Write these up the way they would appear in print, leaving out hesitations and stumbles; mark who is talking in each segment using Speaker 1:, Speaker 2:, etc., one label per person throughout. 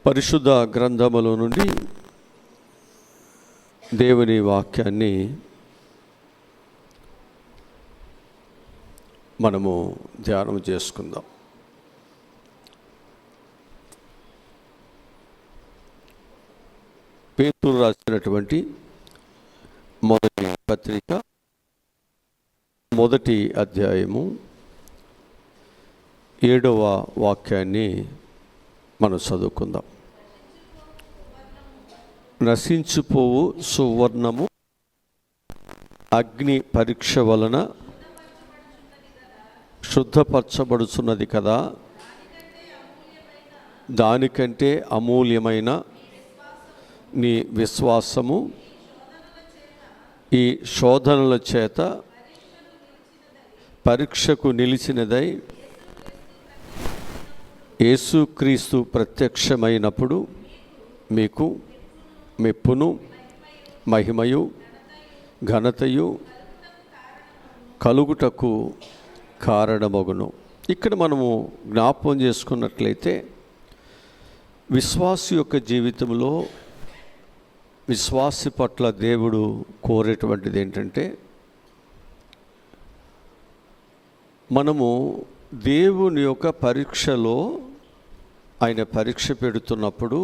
Speaker 1: పరిశుద్ధ గ్రంథములో నుండి దేవుని వాక్యాన్ని మనము ధ్యానం చేసుకుందాం. పేతురు రాసినటువంటి మొదటి పత్రిక మొదటి అధ్యాయము 7వ వాక్యాన్ని మనం చదువుకుందాం. నశించిపోవు సువర్ణము అగ్ని పరీక్ష వలన శుద్ధపరచబడుచున్నది కదా, దానికంటే అమూల్యమైన నీ విశ్వాసము ఈ శోధనల చేత పరీక్షకు నిలిచినదై యేసుక్రీస్తు ప్రత్యక్షమైనప్పుడు మీకు మెప్పును మహిమయు ఘనతయు కలుగుటకు కారణమగును. ఇక్కడ మనము జ్ఞాపకం చేసుకున్నట్లయితే విశ్వాసి యొక్క జీవితంలో విశ్వాసి పట్ల దేవుడు కోరేటువంటిది ఏంటంటే, మనము దేవుని యొక్క పరీక్షలో ఆయన పరీక్ష పెడుతున్నప్పుడు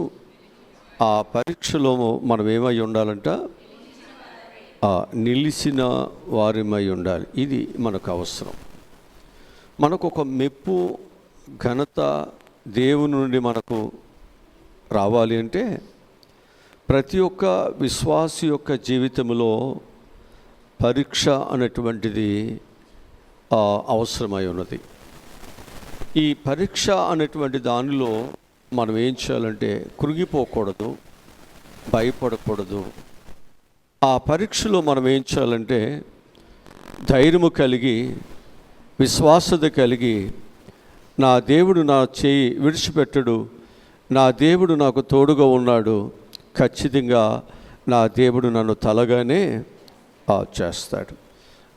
Speaker 1: ఆ పరీక్షలో మనం ఏమై ఉండాలంట? నిలిచిన వారిమై ఉండాలి. ఇది మనకు అవసరం. మనకు ఒక మెప్పు ఘనత దేవుని నుండి మనకు రావాలి అంటే ప్రతి ఒక్క విశ్వాసి యొక్క జీవితంలో పరీక్ష అనేటువంటిది అవసరమై ఉన్నది. ఈ పరీక్ష అనేటువంటి దానిలో మనం ఏం చేయాలంటే కృంగిపోకూడదు, భయపడకూడదు. ఆ పరీక్షలో మనం ఏం చేయాలంటే ధైర్యము కలిగి విశ్వాసత కలిగి, నా దేవుడు నా చేయి విడిచిపెట్టడు, నా దేవుడు నాకు తోడుగా ఉన్నాడు, ఖచ్చితంగా నా దేవుడు నన్ను తలగానే చేస్తాడు,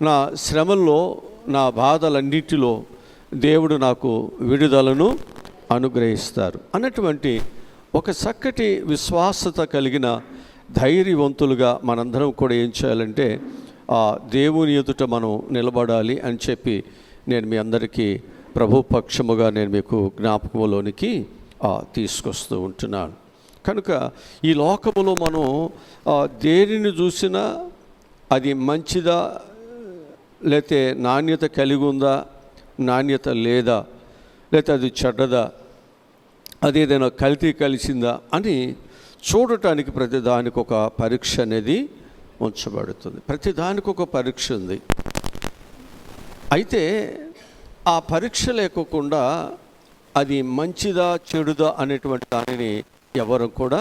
Speaker 1: నా శ్రమల్లో నా బాధలన్నిటిలో దేవుడు నాకు విడుదలను అనుగ్రహిస్తారు అన్నటువంటి ఒక చక్కటి విశ్వాసత కలిగిన ధైర్యవంతులుగా మనందరం కూడా ఏం చేయాలంటే దేవుని ఎదుట మనం నిలబడాలి అని చెప్పి నేను మీ అందరికీ ప్రభు పక్షముగా నేను మీకు జ్ఞాపకంలోనికి తీసుకొస్తూ ఉంటున్నాను. కనుక ఈ లోకములో మనం దేనిని చూసినా అది మంచిదా, లేతే నాణ్యత కలిగి ఉందా, నాణ్యత లేదా, లేకపోతే అది చెడ్డదా, అదేదైనా కల్తీ కలిసిందా అని చూడటానికి ప్రతిదానికి ఒక పరీక్ష అనేది ఉంచబడుతుంది. ప్రతిదానికి ఒక పరీక్ష ఉంది. అయితే ఆ పరీక్ష లేకోకుండా అది మంచిదా చెడుదా అనేటువంటి దానిని ఎవరు కూడా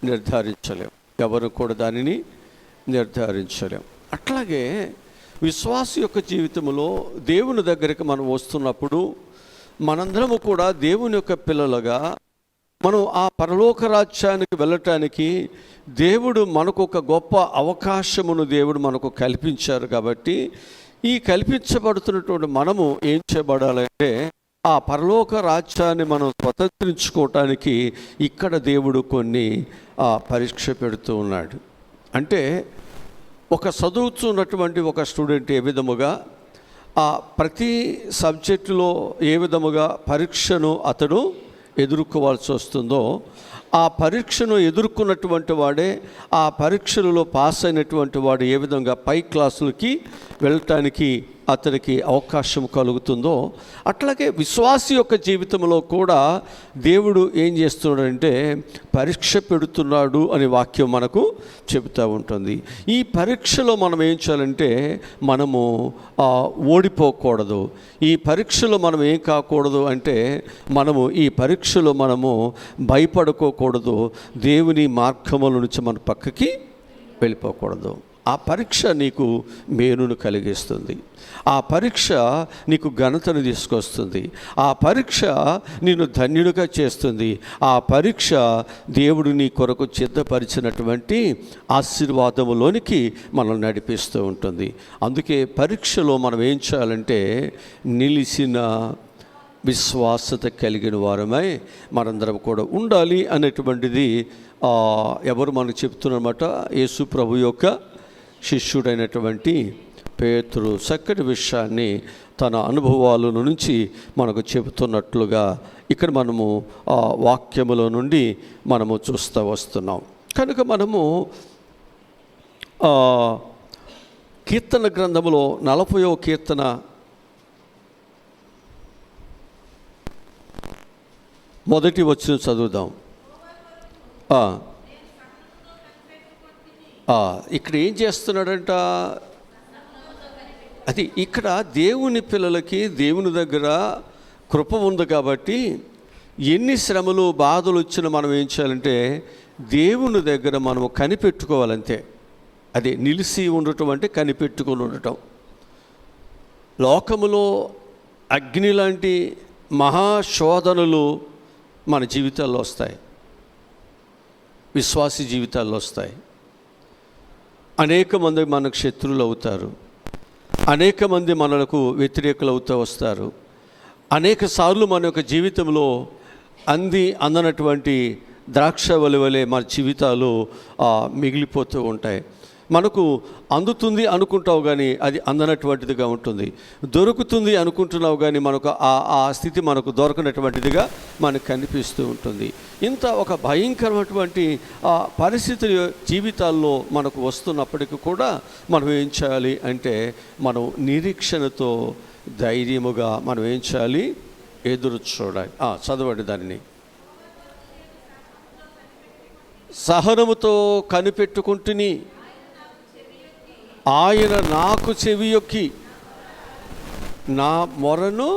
Speaker 1: నిర్ధారించలేం. అట్లాగే విశ్వాసి యొక్క జీవితంలో దేవుని దగ్గరికి మనం వస్తున్నప్పుడు మనందరము కూడా దేవుని యొక్క పిల్లలుగా మనం ఆ పరలోక రాజ్యానికి వెళ్ళటానికి దేవుడు మనకు ఒక గొప్ప అవకాశమును దేవుడు మనకు కల్పించారు. కాబట్టి ఈ కల్పించబడుతున్నటువంటి మనము ఏం చేయబడాలంటే ఆ పరలోక రాజ్యాన్ని మనం స్వతంత్రించుకోవటానికి ఇక్కడ దేవుడు కొన్ని పరీక్ష పెడుతూ ఉన్నాడు. అంటే ఒక చదువుతున్నటువంటి ఒక స్టూడెంట్ ఏ విధముగా ప్రతి సబ్జెక్టులో ఏ విధముగా పరీక్షను అతడు ఎదుర్కోవాల్సి వస్తుందో, ఆ పరీక్షను ఎదుర్కొన్నటువంటి వాడే ఆ పరీక్షలలో పాస్ అయినటువంటి వాడు ఏ విధంగా పై క్లాసులకి వెళ్ళటానికి అతనికి అవకాశం కలుగుతుందో, అట్లాగే విశ్వాసి యొక్క జీవితంలో కూడా దేవుడు ఏం చేస్తున్నాడంటే పరీక్ష పెడుతున్నాడు అనే వాక్యం మనకు చెబుతూ ఉంటుంది. ఈ పరీక్షలో మనం ఏం చేయాలంటే మనము ఓడిపోకూడదు. ఈ పరీక్షలో మనం ఏం కాకూడదు అంటే మనము ఈ పరీక్షలో మనము భయపడుకోకూడదు, దేవుని మార్గముల నుంచి మన పక్కకి వెళ్ళిపోకూడదు. ఆ పరీక్ష నీకు మేలును కలిగిస్తుంది. ఆ పరీక్ష నీకు ఘనతను తీసుకొస్తుంది. ఆ పరీక్ష నిన్ను ధన్యుడిగా చేస్తుంది. ఆ పరీక్ష దేవుడు నీ కొరకు సిద్ధపరిచినటువంటి ఆశీర్వాదములోనికి మనం నడిపిస్తూ ఉంటుంది. అందుకే పరీక్షలో మనం ఏం చేయాలంటే నిలిచిన విశ్వాసత కలిగిన వారమై మనందరం కూడా ఉండాలి అనేటువంటిది ఎవరు మనకు చెప్తున్నమాట? యేసు ప్రభు యొక్క శిష్యుడైనటువంటి పేతురు చక్కటి విషయాన్ని తన అనుభవాల నుంచి మనకు చెబుతున్నట్లుగా ఇక్కడ మనము వాక్యములో నుండి మనము చూస్తూ వస్తున్నాం. కనుక మనము కీర్తన గ్రంథములో 40వ కీర్తన మొదటి వచనం చదువుదాం. ఇక్కడ ఏం చేస్తున్నాడంట? అది ఇక్కడ దేవుని పిల్లలకి దేవుని దగ్గర కృప ఉంది కాబట్టి ఎన్ని శ్రమలు బాధలు వచ్చినా మనం ఏం చేయాలంటే దేవుని దగ్గర మనము కనిపెట్టుకోవాలంతే. అదే నిలిచి ఉండటం అంటే కనిపెట్టుకొని ఉండటం. లోకములో అగ్ని లాంటి మహాశోధనలు మన జీవితాల్లో వస్తాయి, విశ్వాసి జీవితాల్లో వస్తాయి. అనేక మంది మనకు శత్రువులు అవుతారు, అనేక మంది మనకు వ్యతిరేకులు అవుతూ వస్తారు. అనేక సార్లు మన యొక్క జీవితంలో అందనటువంటి ద్రాక్ష వలె మన జీవితాలు మిగిలిపోతూ ఉంటాయి. మనకు అందుతుంది అనుకుంటావు కానీ అది అందనటువంటిదిగా ఉంటుంది, దొరుకుతుంది అనుకుంటున్నావు కానీ మనకు ఆ స్థితి మనకు దొరకనటువంటిదిగా మనకు కనిపిస్తూ ఉంటుంది. ఇంత ఒక భయంకరమైనటువంటి పరిస్థితి జీవితాల్లో మనకు వస్తున్నప్పటికీ కూడా మనం ఏం చేయాలి అంటే మనం నిరీక్షణతో ధైర్యముగా మనం ఏం చేయాలి? ఎదురు చూడాలి. చదవండి దానిని. సహనముతో కనిపెట్టుకుంటుని ఆయన నాకు చెవియొక్కి నా మొరను,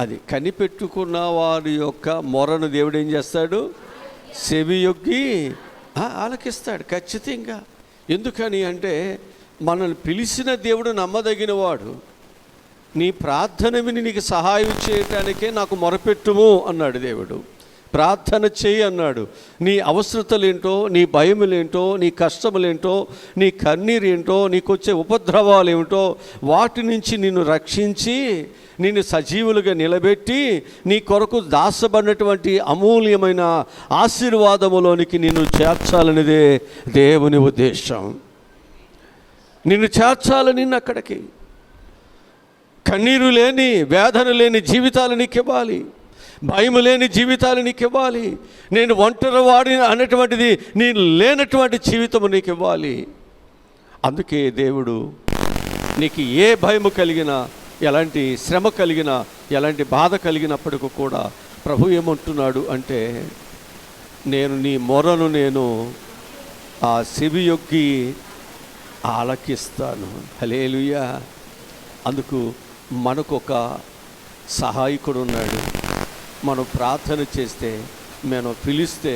Speaker 1: అది కనిపెట్టుకున్న వారి యొక్క మొరను దేవుడు ఏం చేస్తాడు? చెవియొక్కి ఆలకిస్తాడు ఖచ్చితంగా. ఎందుకని అంటే మనల్ని పిలిచిన దేవుడు నమ్మదగిన వాడు. నీ ప్రార్థన విని నీకు సహాయం చేయటానికే నాకు మొరపెట్టుము అన్నాడు దేవుడు. ప్రార్థన చేయి అన్నాడు. నీ అవసరతలేంటో, నీ భయములేంటో, నీ కష్టములేంటో, నీ కన్నీరేంటో, నీకు వచ్చే ఉపద్రవాలు ఏమిటో వాటి నుంచి నిన్ను రక్షించి నిన్ను సజీవులుగా నిలబెట్టి నీ కొరకు దాచబడినటువంటి అమూల్యమైన ఆశీర్వాదములోనికి నిన్ను చేర్చాలనేదే దేవుని ఉద్దేశం. నిన్ను చేర్చాలని అక్కడికి కన్నీరు లేని, వేదన లేని జీవితాలు నీకు ఇవ్వాలి, భయము లేని జీవితాలు నీకు ఇవ్వాలి. నేను ఒంటరి వాడిని అనేటువంటిది నేను లేనటువంటి జీవితము నీకు ఇవ్వాలి. అందుకే దేవుడు నీకు ఏ భయము కలిగినా, ఎలాంటి శ్రమ కలిగినా, ఎలాంటి బాధ కలిగినప్పటికీ కూడా ప్రభు ఏమంటున్నాడు అంటే నేను నీ మొరను నేను ఆ చెవియొక్కి ఆలకిస్తాను. హల్లెలూయా. అందుకు మనకొక సహాయకుడు ఉన్నాడు. మనం ప్రార్థన చేస్తే, మనం పిలిస్తే,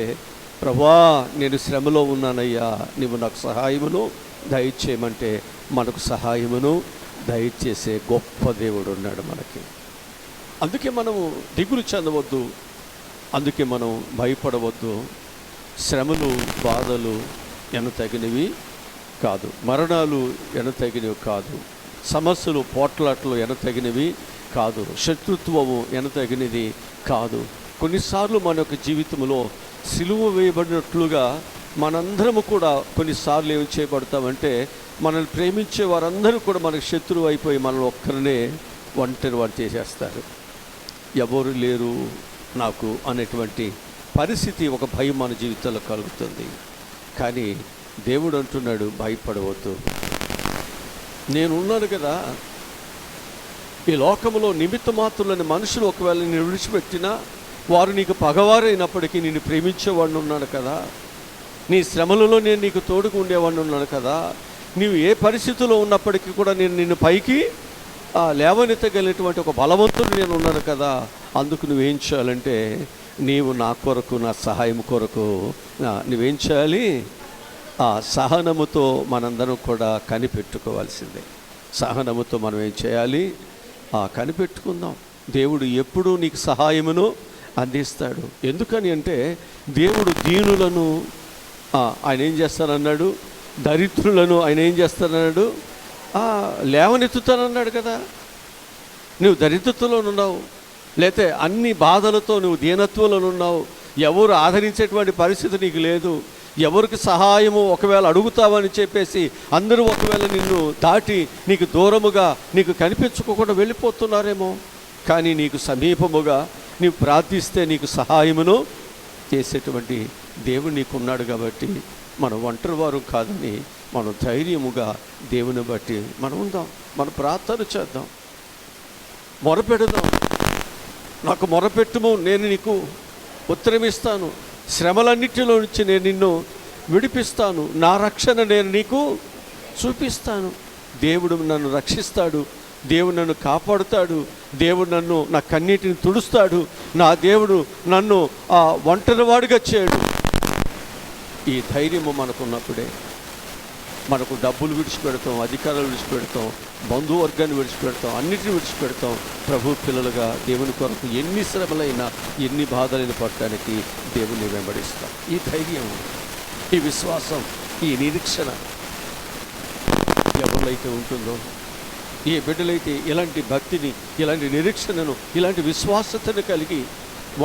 Speaker 1: ప్రభువా నేను శ్రమలో ఉన్నానయ్యా, నీవు నాకు సహాయమును దయచేయమంటే మనకు సహాయమును దయచేసే గొప్ప దేవుడు ఉన్నాడు మనకి. అందుకే మనము దిగులు చెందవద్దు, అందుకే మనం భయపడవద్దు. శ్రమలు బాధలు ఎనతగినవి కాదు, మరణాలు ఎనతగినవి కాదు, సమస్యలు పోట్లాట్లు ఎనతగినవి కాదు, శత్రుత్వము ఎనతగినది కాదు. కొన్నిసార్లు మన యొక్క జీవితంలో సిలువ వేయబడినట్లుగా మనందరము కూడా కొన్నిసార్లు ఏం చేయబడతామంటే మనల్ని ప్రేమించే వారందరూ కూడా మనకు శత్రువు అయిపోయి మనల్ని ఒక్కరినే ఒంటరి వారు చేసేస్తారు. ఎవరు లేరు నాకు అనేటువంటి పరిస్థితి, ఒక భయం మన జీవితంలో కలుగుతుంది. కానీ దేవుడు అంటున్నాడు భయపడవద్దు, నేనున్నాను కదా. ఈ లోకంలో నిమిత్త మాత్రులని మనుషులు ఒకవేళ నేను విడిచిపెట్టినా వారు నీకు పగవారైనప్పటికీ నేను ప్రేమించేవాడిని ఉన్నాను కదా. నీ శ్రమలలో నేను నీకు తోడుకు ఉండేవాడిని ఉన్నాను కదా. నీవు ఏ పరిస్థితిలో ఉన్నప్పటికీ కూడా నేను నిన్ను పైకి లేవనెత్తగలిగినటువంటి ఒక బలవంతుడు నేను ఉన్నాను కదా. అందుకు నువ్వేం చేయాలంటే నీవు నా కొరకు, నా సహాయం కొరకు నువ్వేం చేయాలి? సహనముతో మనందరం కూడా కనిపెట్టుకోవాల్సిందే. సహనముతో మనం ఏం చేయాలి? కనిపెట్టుకుందాం. దేవుడు ఎప్పుడూ నీకు సహాయమును అందిస్తాడు. ఎందుకని అంటే దేవుడు దీనులను ఆయన ఏం చేస్తానన్నాడు, దరిద్రులను ఆయన ఏం చేస్తానన్నాడు, లేవనెత్తుతానన్నాడు కదా. నువ్వు దరిద్రతలో ఉన్నావు, లేతే అన్ని బాధలతో నువ్వు దీనత్వంలో ఉన్నావు, ఎవరు ఆదరించేటువంటి పరిస్థితి నీకు లేదు, ఎవరికి సహాయము ఒకవేళ అడుగుతావని చెప్పేసి అందరూ ఒకవేళ నిన్ను దాటి నీకు దూరముగా నీకు కనిపించుకోకుండా వెళ్ళిపోతున్నారేమో. కానీ నీకు సమీపముగా నీవు ప్రార్థిస్తే నీకు సహాయమును చేసేటువంటి దేవుడు నీకున్నాడు. కాబట్టి మనం ఒంటరి వారు కాదని మనం ధైర్యముగా దేవుని బట్టి మనం ఉందాం, మన ప్రార్థన చేద్దాం, మొరపెడదాం. నాకు మొరపెట్టుము, నేను నీకు ఉత్తరమిస్తాను, శ్రమలన్నిటిలో నుంచి నేను నిన్ను విడిపిస్తాను, నా రక్షణ నేను నీకు చూపిస్తాను. దేవుడు నన్ను రక్షిస్తాడు, దేవుడు నన్ను కాపాడుతాడు, దేవుడు నన్ను నా కన్నీటిని తుడుస్తాడు, నా దేవుడు నన్ను ఒంటరివాడిగా చేయడు. ఈ ధైర్యము మనకున్నప్పుడే మనకు డబ్బులు విడిచిపెడతాం, అధికారాలు విడిచిపెడతాం, బంధువర్గాన్ని విడిచిపెడతాం, అన్నిటిని విడిచిపెడతాం. ప్రభు పిల్లలుగా దేవుని కొరకు ఎన్ని శ్రమలైనా ఎన్ని బాధలైన పడటానికి దేవుని వెంబడిస్తాం. ఈ ధైర్యం, ఈ విశ్వాసం, ఈ నిరీక్షణ ఎవరిలైతే ఉంటుందో, ఏ బిడ్డలైతే ఇలాంటి భక్తిని, ఇలాంటి నిరీక్షణను, ఇలాంటి విశ్వాసతను కలిగి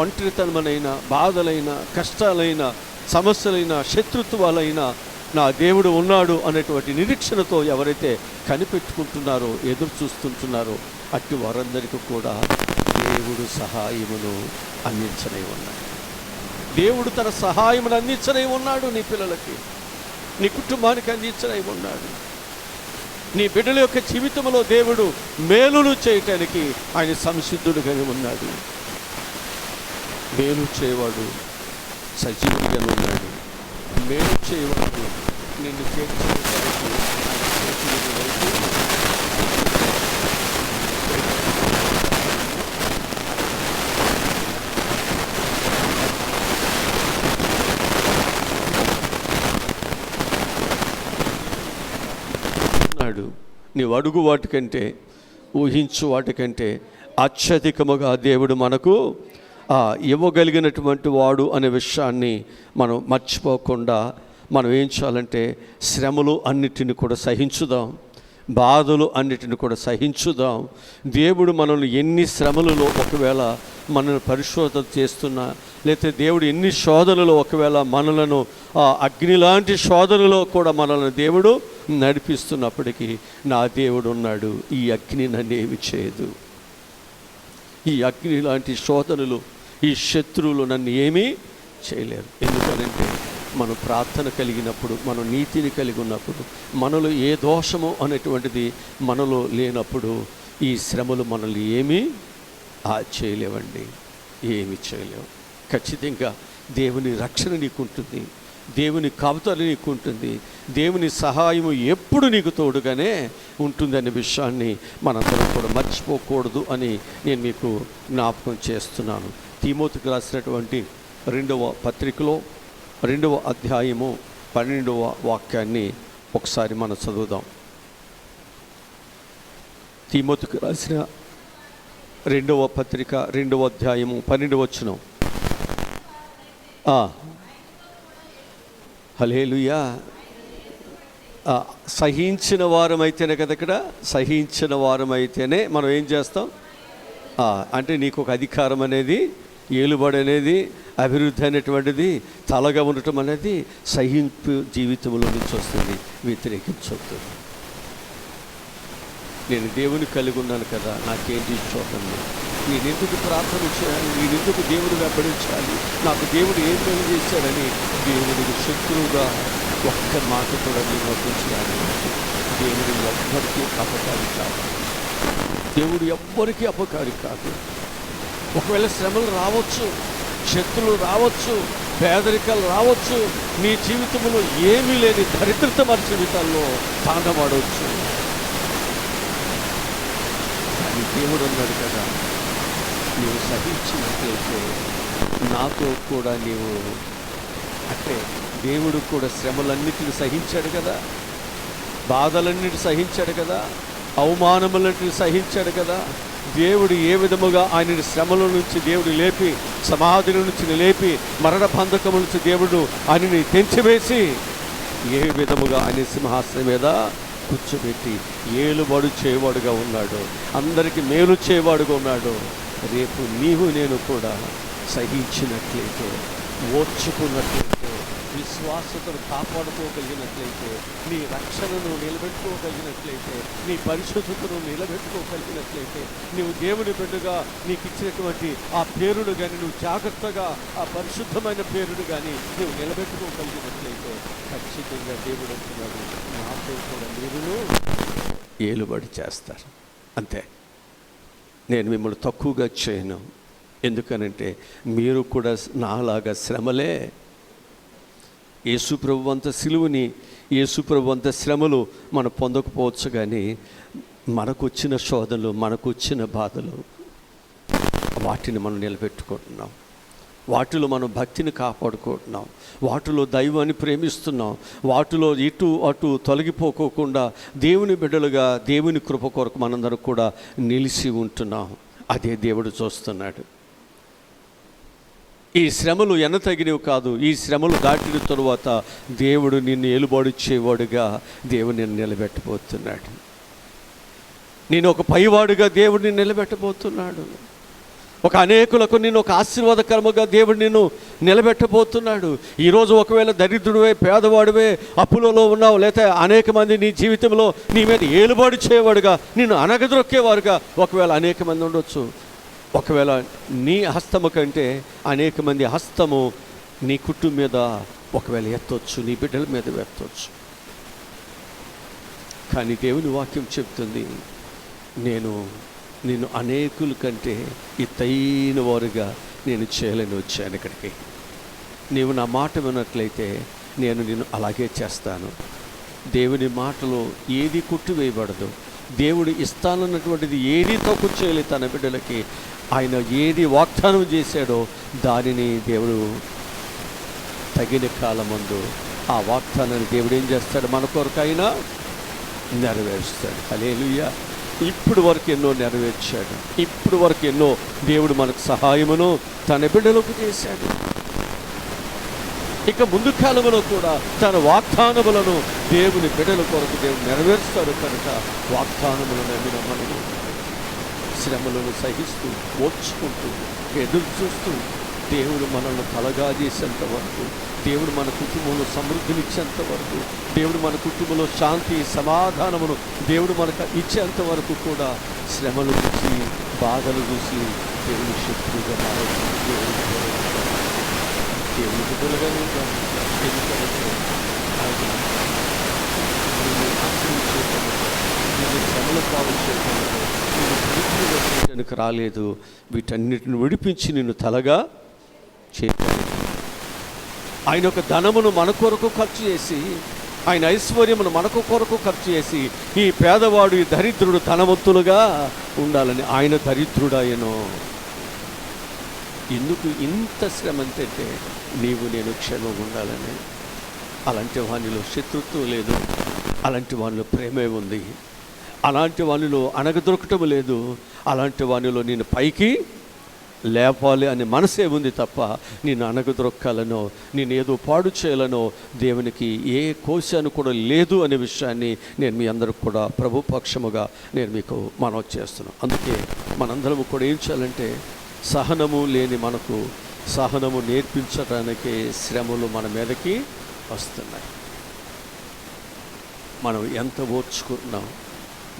Speaker 1: ఒంటరితనమైన బాధలైన, కష్టాలైన, సమస్యలైన, శత్రుత్వాలైన నా దేవుడు ఉన్నాడు అనేటువంటి నిరీక్షణతో ఎవరైతే కనిపెట్టుకుంటున్నారో, ఎదురు చూస్తుంటున్నారో అట్టి వారందరికీ కూడా దేవుడు సహాయమును అందించనే ఉన్నాడు. దేవుడు తన సహాయమును అందించనే ఉన్నాడు. నీ పిల్లలకి, నీ కుటుంబానికి అందించనే ఉన్నాడు. నీ బిడ్డల యొక్క జీవితంలో దేవుడు మేలులు చేయటానికి ఆయన సంసిద్ధుడుగానే ఉన్నాడు. మేలు చేయవాడు సజీవుడిగా ఉన్నాడు. మేలు చేయవాడు నిన్ను చేర్చడానికి ఉన్నాడు. నీవు అడుగు వాటికంటే, ఊహించు వాటికంటే అత్యధికముగా దేవుడు మనకు ఇవ్వగలిగినటువంటి వాడు అనే విషయాన్ని మనం మర్చిపోకుండా మనం ఏం చేయాలంటే శ్రమలు అన్నిటిని కూడా సహించుదాం, బాధలు అన్నిటిని కూడా సహించుదాం. దేవుడు మనల్ని ఎన్ని శ్రమలలో ఒకవేళ మనల్ని పరిశోధన చేస్తున్నా, లేకపోతే దేవుడు ఎన్ని శోధనలో ఒకవేళ మనలను అగ్ని లాంటి శోధనలో కూడా మనల్ని దేవుడు నడిపిస్తున్నప్పటికీ నా దేవుడు ఉన్నాడు, ఈ అగ్ని నన్ను ఏమి చేయదు, ఈ అగ్ని లాంటి శోధనలు, ఈ శత్రువులు నన్ను ఏమీ చేయలేరు. ఎందుకనంటే మనం ప్రార్థన కలిగినప్పుడు, మనం నీతిని కలిగి ఉన్నప్పుడు, మనలో ఏ దోషము అనేటువంటిది మనలో లేనప్పుడు ఈ శ్రమలు మనల్ని ఏమీ చేయలేవండి, ఏమీ చేయలేవు. ఖచ్చితంగా దేవుని రక్షణ నీకుంటుంది, దేవుని కాపుదల నీకుంటుంది, దేవుని సహాయము ఎప్పుడు నీకు తోడుగానే ఉంటుందనే విషయాన్ని మనందరం కూడా మర్చిపోకూడదు అని నేను మీకు జ్ఞాపకం చేస్తున్నాను. తిమోతికి రాసినటువంటి 2వ పత్రికలో 2వ అధ్యాయము 12వ వాక్యాన్ని ఒకసారి మనం చదువుదాం. తిమోతికి రాసిన 2వ పత్రిక 2వ అధ్యాయము 12వ వచనం. హల్లెలూయా. సహించిన వారమైతేనే కదా, ఇక్కడ సహించిన వారమైతేనే మనం ఏం చేస్తాం అంటే నీకు ఒక అధికారం అనేది, ఏలుబడి అనేది, అభివృద్ధి అనేటువంటిది తలగా ఉండటం అనేది సహింపు జీవితంలో నుంచి వస్తుంది, వ్యతిరేకించవద్దు. నేను దేవుని కలిగి ఉన్నాను కదా, నాకేంటి చూడండి, నేనెందుకు ప్రార్థన చేయాలి, నేనెందుకు దేవుని వెంబడించాలి, నాకు దేవుడు ఏం పని చేశాడని దేవుడికి శత్రువుగా ఒక్క మాట కూడా నేను వర్తించాలి. దేవుడు ఎవ్వరికీ అపకారి కాదు, దేవుడు ఎవ్వరికీ అపకారి కాదు. ఒకవేళ శ్రమలు రావచ్చు, శత్రువులు రావచ్చు, పేదరికాలు రావచ్చు, నీ జీవితంలో ఏమీ లేని దరిద్రత మన జీవితాల్లో తాండవాడవచ్చు. కానీ దేవుడు అన్నాడు కదా, నీవు సహించినట్లయితే నాతో కూడా నీవు, అంటే దేవుడు కూడా శ్రమలన్నిటిని సహించాడు కదా, బాధలన్నిటిని సహించాడు కదా, అవమానములన్నిటిని సహించాడు కదా. దేవుడు ఏ విధముగా ఆయన శ్రమల నుంచి దేవుడు లేపి, సమాధి నుంచి లేపి, మరణ బంధకముల నుంచి దేవుడు ఆయనని తెంచివేసి ఏ విధముగా ఆయన సింహాసనం మీద కూర్చోబెట్టి ఏలుబడు చేయవాడుగా ఉన్నాడు, అందరికీ మేలు చేయవాడుగా ఉన్నాడు. రేపు నీవు నేను కూడా సహించినట్లయితే, ఓర్చుకున్నట్లయితే, విశ్వాసతను కాపాడుకోగలిగినట్లయితే, నీ రక్షణను నిలబెట్టుకోగలిగినట్లయితే, నీ పరిశుద్ధతను నిలబెట్టుకోగలిగినట్లయితే, నువ్వు దేవుని బిడ్డగా నీకు ఇచ్చినటువంటి ఆ పేరును కానీ నువ్వు జాగ్రత్తగా ఆ పరిశుద్ధమైన పేరును కానీ నువ్వు నిలబెట్టుకోగలిగినట్లయితే, ఖచ్చితంగా దేవుడు అంటున్నాడు, నాతో కూడా మీరును ఏలుబడి చేస్తారు. అంతే, నేను మిమ్మల్ని తక్కువగా చేయను. ఎందుకనంటే మీరు కూడా నాలాగా శ్రమలే. యేసుప్రభు అంత సిలువని, యేసుప్రభు అంత శ్రమలు మనం పొందకపోవచ్చు, కానీ మనకు వచ్చిన శోధనలు, మనకు వచ్చిన బాధలు, వాటిని మనం నిలబెట్టుకుంటున్నాం. వాటిలో మనం భక్తిని కాపాడుకుంటున్నాం. వాటిలో దైవాన్ని ప్రేమిస్తున్నాం. వాటిలో ఇటు అటు తొలగిపోకోకుండా దేవుని బిడ్డలుగా దేవుని కృప కొరకు మనందరం కూడా నిలిచి ఉంటున్నాం. అదే దేవుడు చూస్తున్నాడు. ఈ శ్రమలు ఎనతగినవి కాదు. ఈ శ్రమలు దాటిన తరువాత దేవుడు నిన్ను ఏలుబడి చేయవాడుగా దేవుడు నిన్ను నిలబెట్టబోతున్నాడు. నేను ఒక పైవాడుగా దేవుడిని నిలబెట్టబోతున్నాడు. ఒక అనేకులకు నేను ఒక ఆశీర్వాదకరముగా దేవుడు నిన్ను నిలబెట్టబోతున్నాడు. ఈరోజు ఒకవేళ దరిద్రుడివే, పేదవాడివే, అప్పులలో ఉన్నావు, లేకపోతే అనేక మంది నీ జీవితంలో నీ మీద ఏలుబడి చేయవాడుగా, నిన్ను అనగదొక్కేవారుగా ఒకవేళ అనేక మంది ఉండొచ్చు. ఒకవేళ నీ హస్తము కంటే అనేక మంది హస్తము నీ కుటుంబం మీద ఒకవేళ ఎత్తవచ్చు, నీ బిడ్డల మీద ఎత్తవచ్చు. కానీ దేవుని వాక్యం చెప్తుంది, నేను నిన్ను అనేకుల కంటే ఎత్తైన వారుగా నేను చేయాలని వచ్చాను ఇక్కడికి. నీవు నా మాట విన్నట్లయితే నేను నిన్ను అలాగే చేస్తాను. దేవుని మాటలో ఏది కొట్టివేయబడదు. దేవుడు ఇస్తానన్నటువంటిది ఏది తక్కువ చేయలేదు తన బిడ్డలకి. ఆయన ఏది వాగ్దానం చేశాడో దానిని దేవుడు తగిన కాలమందు ఆ వాగ్దానాన్ని దేవుడు ఏం చేస్తాడు, మన కొరకైనా నెరవేరుస్తాడు. హల్లెలూయా. ఇప్పుడు వరకు ఎన్నో నెరవేర్చాడు. ఇప్పుడు వరకు ఎన్నో దేవుడు మనకు సహాయమును తన బిడ్డలకు చేశాడు. ఇక ముందు కాలంలో కూడా తన వాగ్దానములను దేవుని బిడ్డల కొరకు దేవుడు నెరవేరుస్తాడు. కనుక వాగ్దానములను నమ్మిన మనము శ్రమలను సహిస్తూ, ఓర్చుకుంటూ, ఎదురు చూస్తూ, దేవుడు మనల్ని కలగా చేసేంత వరకు, దేవుడు మన కుటుంబంలో సమృద్ధినిచ్చేంత వరకు, దేవుడు మన కుటుంబంలో శాంతి సమాధానమును దేవుడు మనకు ఇచ్చేంత వరకు కూడా శ్రమలు చూసి, బాధలు చూసి దేవుని శత్రువుగా మారదు. దేవుని బిడ్డలుగా ఉంటాం. ఎందుకంటే ఆయన నిన్ను ఆశ్రయించేటప్పుడు, నిన్ను శ్రమలు పాలు చేయడానికి, నిన్ను పరీక్షలు చేయడానికి రాలేదు. వీటన్నిటిని విడిపించి నిన్ను తలగా చేయడానికి ఆయన ఒక ధనమును మన కొరకు ఖర్చు చేసి, ఆయన ఐశ్వర్యమును మనకు కొరకు ఖర్చు చేసి, ఈ పేదవాడు, ఈ దరిద్రుడు ధనవంతులుగా ఉండాలని ఆయన దరిద్రుడాయనో. ఎందుకు ఇంత శ్రమ అంటే నీవు నేను క్షేమంగా ఉండాలని. అలాంటి వానిలో శత్రుత్వం లేదు, అలాంటి వానిలో ప్రేమే ఉంది, అలాంటి వానిలో అణగదొరకటం లేదు, అలాంటి వానిలో నేను పైకి లేపాలి అనే మనసే ఉంది తప్ప నేను అణగదొరకాలనో, నేను ఏదో పాడు చేయాలనో దేవునికి ఏ కోశాను కూడా లేదు అనే విషయాన్ని నేను మీ అందరికి కూడా ప్రభు పక్షముగా నేను మీకు మనవి చేస్తున్నాను. అందుకే మనందరము కూడా ఏం చేయాలంటే, సహనము లేని మనకు సహనము నేర్పించడానికే శ్రమలు మన మీదకి వస్తున్నాయి. మనం ఎంత ఓర్చుకుంటున్నాం,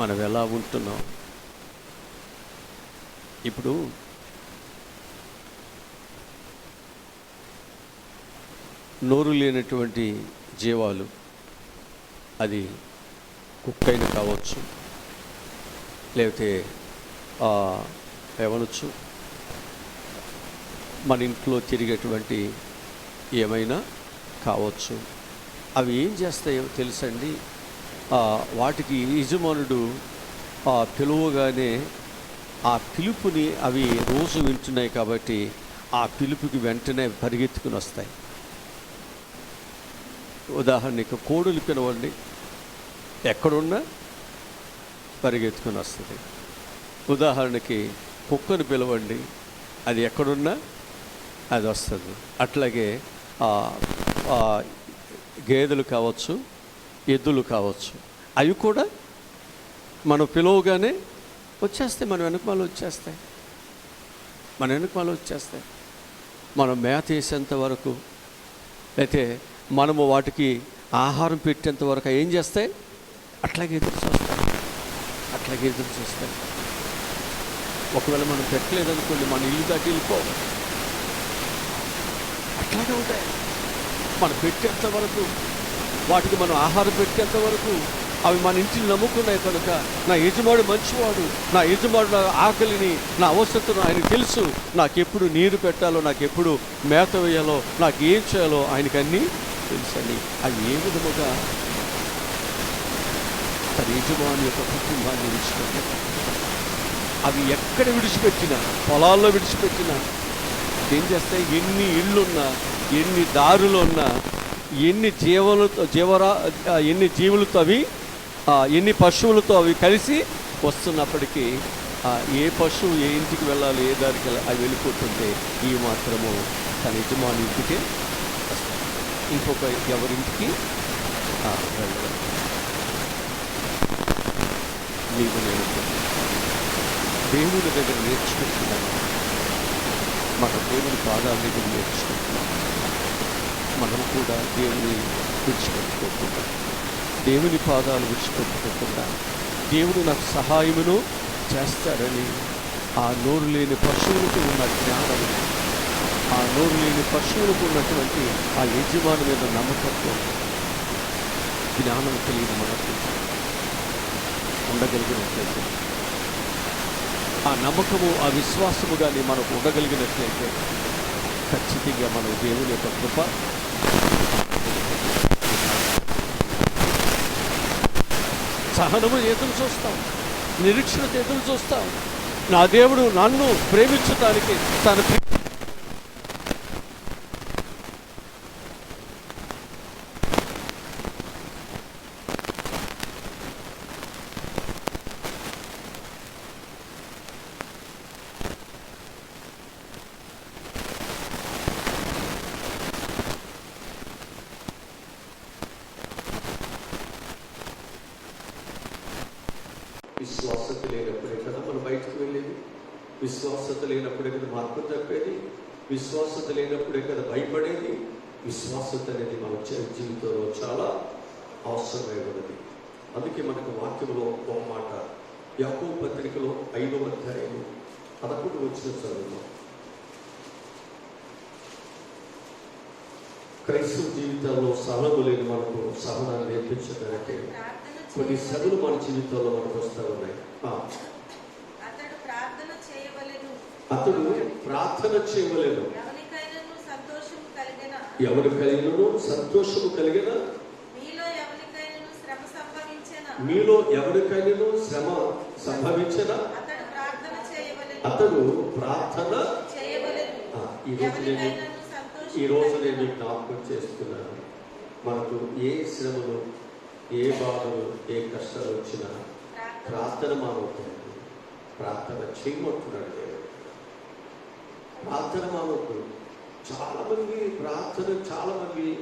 Speaker 1: మనం ఎలా ఉంటున్నాం. ఇప్పుడు నోరు లేనటువంటి జీవాలు, అది కుక్కైన కావచ్చు, లేకపోతే ఏమనొచ్చు, మన ఇంట్లో తిరిగేటువంటి ఏమైనా కావచ్చు. అవి ఏం చేస్తాయో తెలుసండి, వాటికి యజమానుడు పిలువగానే ఆ పిలుపుని అవి రోజు వింటున్నాయి కాబట్టి ఆ పిలుపుకి వెంటనే పరిగెత్తుకుని వస్తాయి. ఉదాహరణకి కోడులు పిలవండి, ఎక్కడున్నా పరిగెత్తుకుని వస్తుంది. ఉదాహరణకి కుక్కను పిలవండి, అది ఎక్కడున్నా అది వస్తుంది. అట్లాగే గేదెలు కావచ్చు, ఎద్దులు కావచ్చు, అవి కూడా మనం పిలవగానే వచ్చేస్తాయి, మన వెనకమాల వచ్చేస్తాయి. మన వెనకాల వచ్చేస్తాయి. మనం మేత వేసేంత వరకు, అయితే మనము వాటికి ఆహారం పెట్టేంత వరకు ఏం చేస్తాయి? అట్లాగే ఎదురు చూస్తాయి. ఒకవేళ మనం పెట్టలేదనుకోండి, మన ఇల్లు దాటి వెళ్ళిపోవాలి. అట్లాగే ఉంటాయి. మనం పెట్టేంత వరకు, వాటికి మనం ఆహారం పెట్టేంత వరకు అవి మన ఇంటిని నమ్ముకున్నాయి కనుక, నా యజమాడు మంచివాడు, నా యజమాడు నా ఆకలిని, నా అవసరతను ఆయన తెలుసు, నాకెప్పుడు నీరు పెట్టాలో, నాకెప్పుడు మేత వేయాలో, నాకు ఏం చేయాలో ఆయనకి అన్నీ తెలుసని అవి ఏ విధముగా తన యజమాని యొక్క కుటుంబాన్ని విడిచిపెట్టారు. అవి ఎక్కడ విడిచిపెట్టినా, పొలాల్లో విడిచిపెట్టినా ఏం చేస్తాయి? ఎన్ని ఇళ్ళున్నా, ఎన్ని దారులున్నా, ఎన్ని జీవులతో అవి, ఎన్ని పశువులతో అవి కలిసి వస్తున్నప్పటికీ ఏ పశువు ఏ ఇంటికి వెళ్ళాలి, ఏ దారికి అవి వెళ్ళిపోతుంటే ఈ మాత్రము తన యజమాని ఇంటికి వస్తాయి, ఇంకొక ఎవరింటికి వెళ్ళాలి. నీవు నేను దేవుని దగ్గర నేర్చుకుంటున్నాను, మన దేవుని పాదాల దగ్గర నేర్చుకుంటున్నాం. మనం కూడా దేవుని విడిచిపెట్టుకోకుండా, దేవుని పాదాలు విడిచిపెట్టుకోకుండా, దేవుడు నాకు సహాయమును చేస్తాడని ఆ నోరు లేని పశువులకు ఉన్న జ్ఞానం, ఆ నోరు లేని పశువులకు ఉన్నటువంటి ఆ యజమాని మీద నమ్మకంతో, జ్ఞానం కలిగిన మనకు ఉండగలిగినట్లయితే, ఆ నమ్మకము, ఆ విశ్వాసము కానీ మనకు ఉండగలిగినట్లయితే ఖచ్చితంగా మనం దేవుని యొక్క కృప, సహనము ఎదురు చూస్తాం, నిరీక్షణతో ఎదురు చూస్తాం. నా దేవుడు నన్ను ప్రేమించడానికి తన విశ్వాసత లేనప్పుడే కదా మనం బయటకు వెళ్ళేది, విశ్వాసత లేనప్పుడే కదా మార్పు తప్పేది, విశ్వాసత లేనప్పుడే కదా భయపడేది. విశ్వాసత అనేది మన జీవితంలో చాలా అవసరమై ఉన్నది. అందుకే మనకు వాక్యంలో ఒక మాట, యాకోబు పత్రికలో 5వ అధ్యాయము 11 వచ్చిన చదువులో, క్రైస్తవ జీవితాల్లో సహనము లేని మనకు సహనాన్ని నేర్పించడానికి కొన్ని శ్రమలు మన జీవితంలో మనకు వస్తూ ఉన్నాయి. అతడు ప్రార్థన చేయవలెను, ఎవరికైనా సంతోషము కలిగిన, మీలో ఎవరికైనా శ్రమ సంభవించిన అతడు ప్రార్థన చేయవలెను. ఈరోజు నేను మీకు జ్ఞాపకం చేస్తున్నాను, మనకు ఏ శ్రమలు, ఏ బాధలు, ఏ కష్టాలు వచ్చినా ప్రార్థన మానవుతుంది, ప్రార్థన చేయమంటున్నాడు దేవుడు. ప్రార్థన మానవుడు. చాలామంది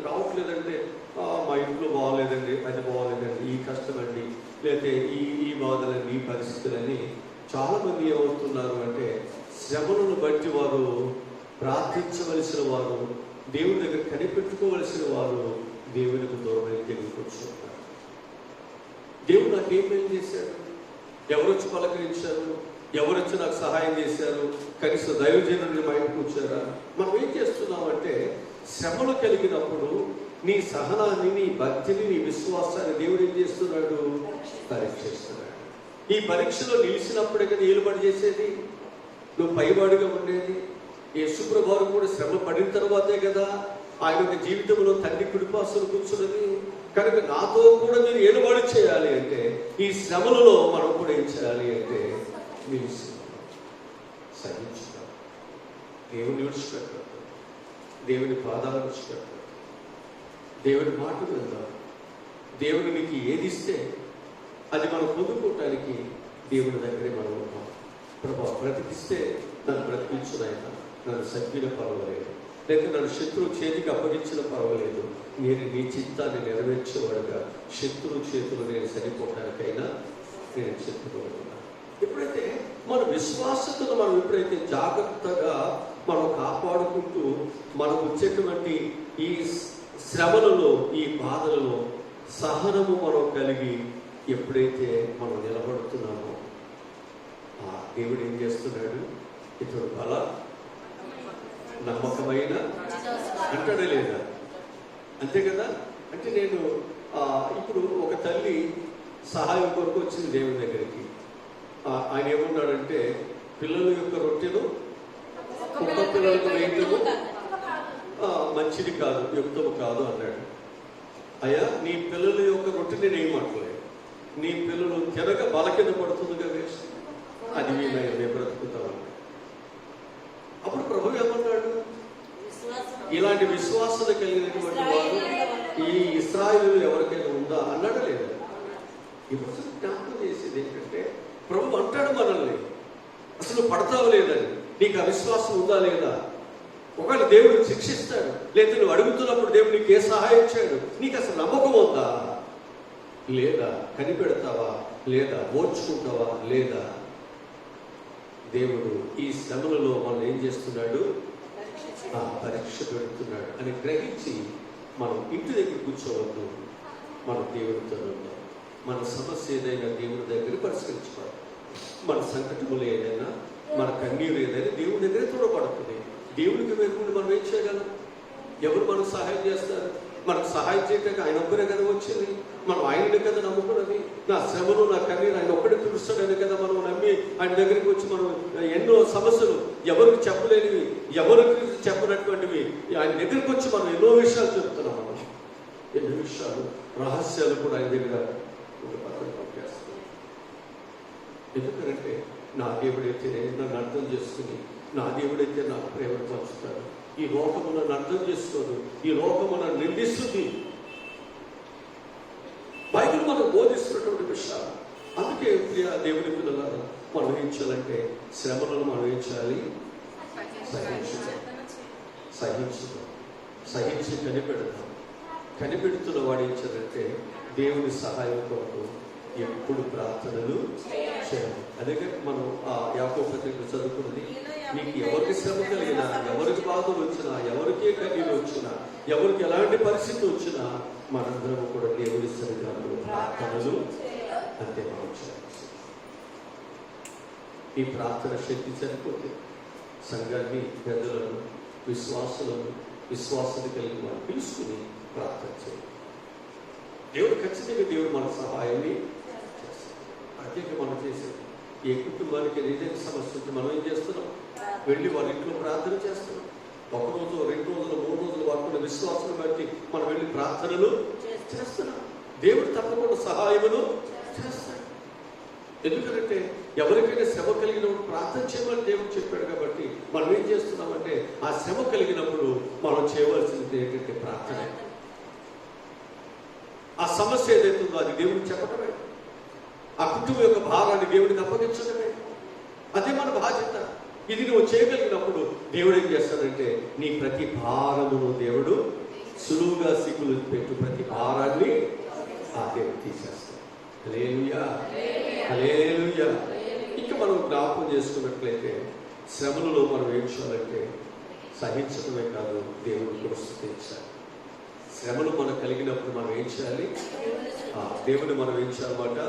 Speaker 1: రావట్లేదంటే, మా ఇంట్లో బాగోలేదండి, అది బాగోలేదండి, ఈ కష్టం అండి, లేకపోతే ఈ బాధలండి, ఈ పరిస్థితులని చాలామంది ఏమవుతున్నారు అంటే, శ్రమలను బట్టి వారు ప్రార్థించవలసిన వారు, దేవుని దగ్గర కనిపెట్టుకోవలసిన వారు దేవునికి దూరమై తెలియకొచ్చుకుంటారు. దేవుడు నాకు ఏం మేలు చేశారు, ఎవరొచ్చి పలకరించారు, ఎవరొచ్చి నాకు సహాయం చేశారు, కనీసం దైవజనుడిని బయట కూర్చారా? మనం ఏం చేస్తున్నామంటే, శ్రమలు కలిగినప్పుడు నీ సహనాన్ని, నీ భక్తిని, నీ విశ్వాసాన్ని దేవుడు ఏం చేస్తున్నాడు? పరీక్షిస్తున్నాడు. ఈ పరీక్షలో నిలిచినప్పుడే కదా ఏలుబడి చేసేది, నువ్వు పైవాడిగా ఉండేది. యేసుప్రభువు కూడా శ్రమ పడిన తర్వాతే కదా ఆయన యొక్క జీవితంలో తండ్రి కుడిపాసలు కూర్చున్నది. కనుక నాతో కూడా మీరు ఏలుబడి చేయాలి అంటే, ఈ శ్రమలలో మనం కూడా ఏం చేయాలి అంటే, నిలిచి సహించుతాం, దేవుని విడిచిపెట్టాం, దేవుని పాదాలు విడిచిపెట్టాం, దేవుని మాట విందాం. దేవుడు మీకు ఏది ఇస్తే అది మనం పొందుకోవటానికి దేవుని దగ్గరే మనం ఉన్నాం. ప్రభావ బ్రతికిస్తే నన్ను బ్రతికించునైనా, నన్ను సభ్యుల పర్వాలేదు, లేక నన్ను శత్రువు చేతికి అప్పగించిన పర్వాలేదు, నేను నీ చిత్తాన్ని నెరవేర్చేవాడుగా శత్రువు చేతులు నేను సరిపోవడానికైనా నేను చెప్పుకోగలుగుతాను. ఎప్పుడైతే మన విశ్వాసతను మనం ఎప్పుడైతే జాగ్రత్తగా మనం కాపాడుకుంటూ మనకు వచ్చేటువంటి ఈ శ్రమలలో, ఈ బాధలలో సహనము మనం కలిగి ఎప్పుడైతే మనం నిలబడుతున్నామో, ఆ దేవుడు ఏం చేస్తున్నాడు? ఇతడు బల నమ్మకమైన అంటాడే లేదా? అంతే కదా. అంటే నేను ఇప్పుడు ఒక తల్లి సహాయం కొరకు వచ్చింది దేవుని దగ్గరికి. ఆయన ఏమన్నాడంటే, పిల్లల యొక్క రొట్టెను కుక్క పిల్లలకు వేయటము మంచిది కాదు, యుక్తము కాదు అన్నాడు. అయ్యా, నీ పిల్లల యొక్క రొట్టె నేను ఏమంటలేదు, నీ పిల్లలు తినక బల కింద పడుతుందిగా వేసి అది మేము బ్రతుకుతామన్నాడు. అప్పుడు ప్రభు ఏమన్నాడు? ఇలాంటి విశ్వాసత కలిగినటువంటి వారు ఈ ఇశ్రాయేలు ఎవరికైనా ఉందా అన్నాడు లేదా? ఇప్పుడు జ్ఞాపకం చేసేది ఏంటంటే, ప్రభు అంటాడు మనల్ని, అసలు పడతావు లేదని, నీకు అవిశ్వాసం ఉందా లేదా? ఒకవేళ దేవుడు శిక్షిస్తాడు, లేదా నువ్వు అడుగుతున్నప్పుడు దేవుడు నీకు ఏ సహాయం చేయడు, నీకు అసలు నమ్మకం ఉందా లేదా? కనిపెడతావా లేదా? ఓర్చుకుంటావా లేదా? దేవుడు ఈ శ్రమలలో మనం ఏం చేస్తున్నాడు? పరీక్ష పెడుతున్నాడు అని గ్రహించి మనం ఇంటి దగ్గర కూర్చోవద్దు, మన దేవుడితో ఉందాం. మన సమస్య ఏదైనా దేవుడి దగ్గర పరిష్కరించుకోవాలి. మన సంకటములు ఏదైనా, మన కన్నీరు ఏదైనా దేవుడి దగ్గరే తోడపడుతుంది. దేవుడికి వేరుకుంటే మనం ఏం చేయగలం? ఎవరు మనకు సహాయం చేస్తారు? మనకు సహాయం చేయడానికి ఆయన ఒక్కరే కదా వచ్చింది. మనం ఆయననే కదా నమ్ముకున్నది. నా శ్రమను, నా కన్నీరు ఆయన ఒక్కడే తెలుస్తాడని కదా మనం నమ్మి ఆయన దగ్గరికి వచ్చి మనం ఎన్నో సమస్యలు ఎవరికి చెప్పలేనివి, ఎవరికి చెప్పనటువంటివి ఆయన దగ్గరికి వచ్చి మనం ఎన్నో విషయాలు చెప్తున్నాం. మనం ఎన్నో విషయాలు, రహస్యాలు కూడా ఆయన దగ్గర ఒక పక్కన పంపేస్తున్నాం. ఎందుకంటే నా దేవుడైతే నన్ను అర్థం చేసుకుని, నా దేవుడైతే నాకు ప్రేమను పంచుతాడు. ఈ లోకము నన్ను అర్థం చేసుకోదు, ఈ లోకము నన్ను నిందిస్తుంది. బైబిల్ మనకు బోధిస్తున్నటువంటి విషయాలు. అందుకే ప్రియ దేవుని పిల్లలారా, మనం ఏం చేయాలంటే శ్రమలను మనం ఏం చేయాలి? సహించి కనిపెడతాం. కనిపెడుతున్న వాడు ఏం చేయాలంటే దేవుని సహాయం కొరకు ఎప్పుడు ప్రార్థనలు చేయాలి. అదే మనం ఆ యాకోబు పత్రిక చదువుకున్నది, నీకు ఎవరికి శ్రమ కలిగినా, ఎవరికి బాధలు వచ్చినా, ఎవరికి కన్నీళ్ళు వచ్చినా, ఎవరికి ఎలాంటి పరిస్థితి వచ్చినా మనందరం కూడా దేవుని సన్నిధిలో ప్రార్థనలు అంతే మనం చేయాలి. ఈ ప్రార్థన శక్తి సరిపోతే సంఘాన్ని, పెద్దలను, విశ్వాసాన్ని కలిగిన వారు పిలుచుకుని ప్రార్థన చేయాలి. దేవుడు ఖచ్చితంగా దేవుడు మన సహాయాన్ని చేస్తాడు. అదే మనం చేసేది. ఏ కుటుంబానికి ఏదైనా సమస్య ఉంటే మనం ఏం చేస్తున్నాం? వెళ్ళి వాళ్ళ ఇంట్లో ప్రార్థన చేస్తున్నాం. ఒక రోజు, 2 రోజులు, 3 రోజులు వాడుకున్న విశ్వాసం బట్టి మనం వెళ్ళి ప్రార్థనలు చేస్తున్నాం. దేవుడు తప్పకుండా సహాయమును చేస్తాడు. ఎందుకంటే ఎవరికైనా శ్రమ కలిగినప్పుడు ప్రార్థన చేయమని దేవుడు చెప్పాడు. కాబట్టి మనం ఏం చేస్తున్నామంటే ఆ శ్రమ కలిగినప్పుడు మనం చేయవలసింది ఏంటంటే ప్రార్థన. ఆ సమస్య ఏదైతుందో అది దేవుడికి చెప్పడమే, ఆ కుటుంబం యొక్క భారాన్ని దేవుడికి అప్పగించడమే. అదే మన బాధ్యత. ఇది నువ్వు చేయగలిగినప్పుడు దేవుడు ఏం చేస్తాడంటే నీ ప్రతి భారమును దేవుడు సులువుగా సిగ్గులు పెట్టు ప్రతి భారాన్ని ఆ దేవుడు తీసేస్తాడు. హల్లెలూయా, హల్లెలూయా. ఇంకా మనం జ్ఞాపకం చేసుకున్నట్లయితే శ్రమలలో మనం ఏం చేయాలంటే సహించడమే కాదు, దేవుడు కూడా స్తుతించాలి. శ్రమలు మనకు కలిగినప్పుడు మనం ఏం చేయాలి? దేవుని మనం ఏం చేయాలన్నమాట?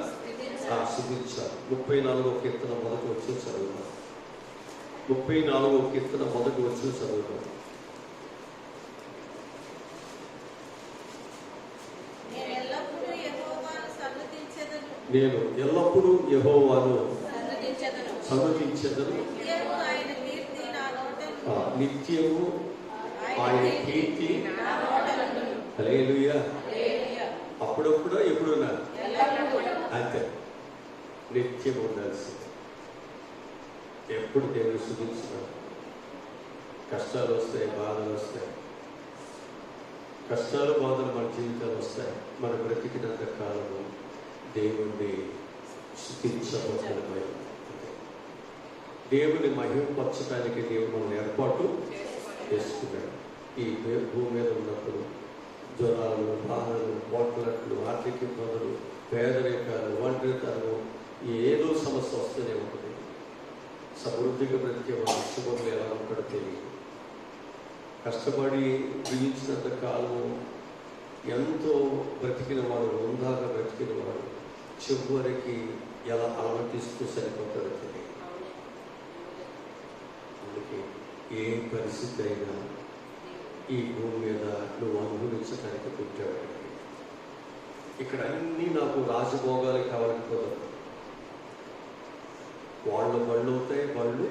Speaker 1: స్తుతించాలి. 34వ కీర్తన మొదటి వచ్చి చదువుతాం. 34వ కీర్తన మొదటి వచ్చి చదువుతాం. నేను ఎల్లప్పుడూ యెహోవాను సన్నుతించెదను, నిత్యము ఆయన కీర్తి. హల్లెలూయా. అప్పుడప్పుడు ఎప్పుడున్నా అంతే, నిత్యం ఉండాల్సింది. ఎప్పుడు దేవుడు స్తుతించున్నాడు. కష్టాలు వస్తాయి, బాధలు వస్తాయి. కష్టాలు, బాధలు మన జీవితాలు వస్తాయి. మన బ్రతికినంత కాలము దేవుణ్ణి స్తుతించబోతున్న దేవుని మహిమపరచడానికి దేవుడు మనం ఏర్పాటు చేసుకున్నాడు. ఈ భూమి మీద ఉన్నప్పుడు జ్వరాలు, బాధలు, పోట్లట్లు, ఆర్థిక ఇబ్బందులు, పేదరికాలు, ఒంటరితనం, ఏదో సమస్య వస్తూనే ఉంటుంది. సమృద్ధిగా బ్రతికేవాడు చివరిలో ఎలా ఉంటాడో తెలియదు. కష్టపడి జీవించినంత కాలము ఎంతో బ్రతికినవాడు, ఉందాగా బ్రతికినవాడు చివరికి ఎలా అలమటిస్తూ సరిపోతాడో తెలియదు. అందుకే ఏ పరిస్థితి అయినా ఈ భూమి మీద నువ్వు అనుభవించడానికి పుట్టాడు. ఇక్కడ అన్నీ నాకు రాజభోగాలు కావాలని కుదరదు. వాళ్ళు బళ్ళు అవుతాయి, బళ్ళు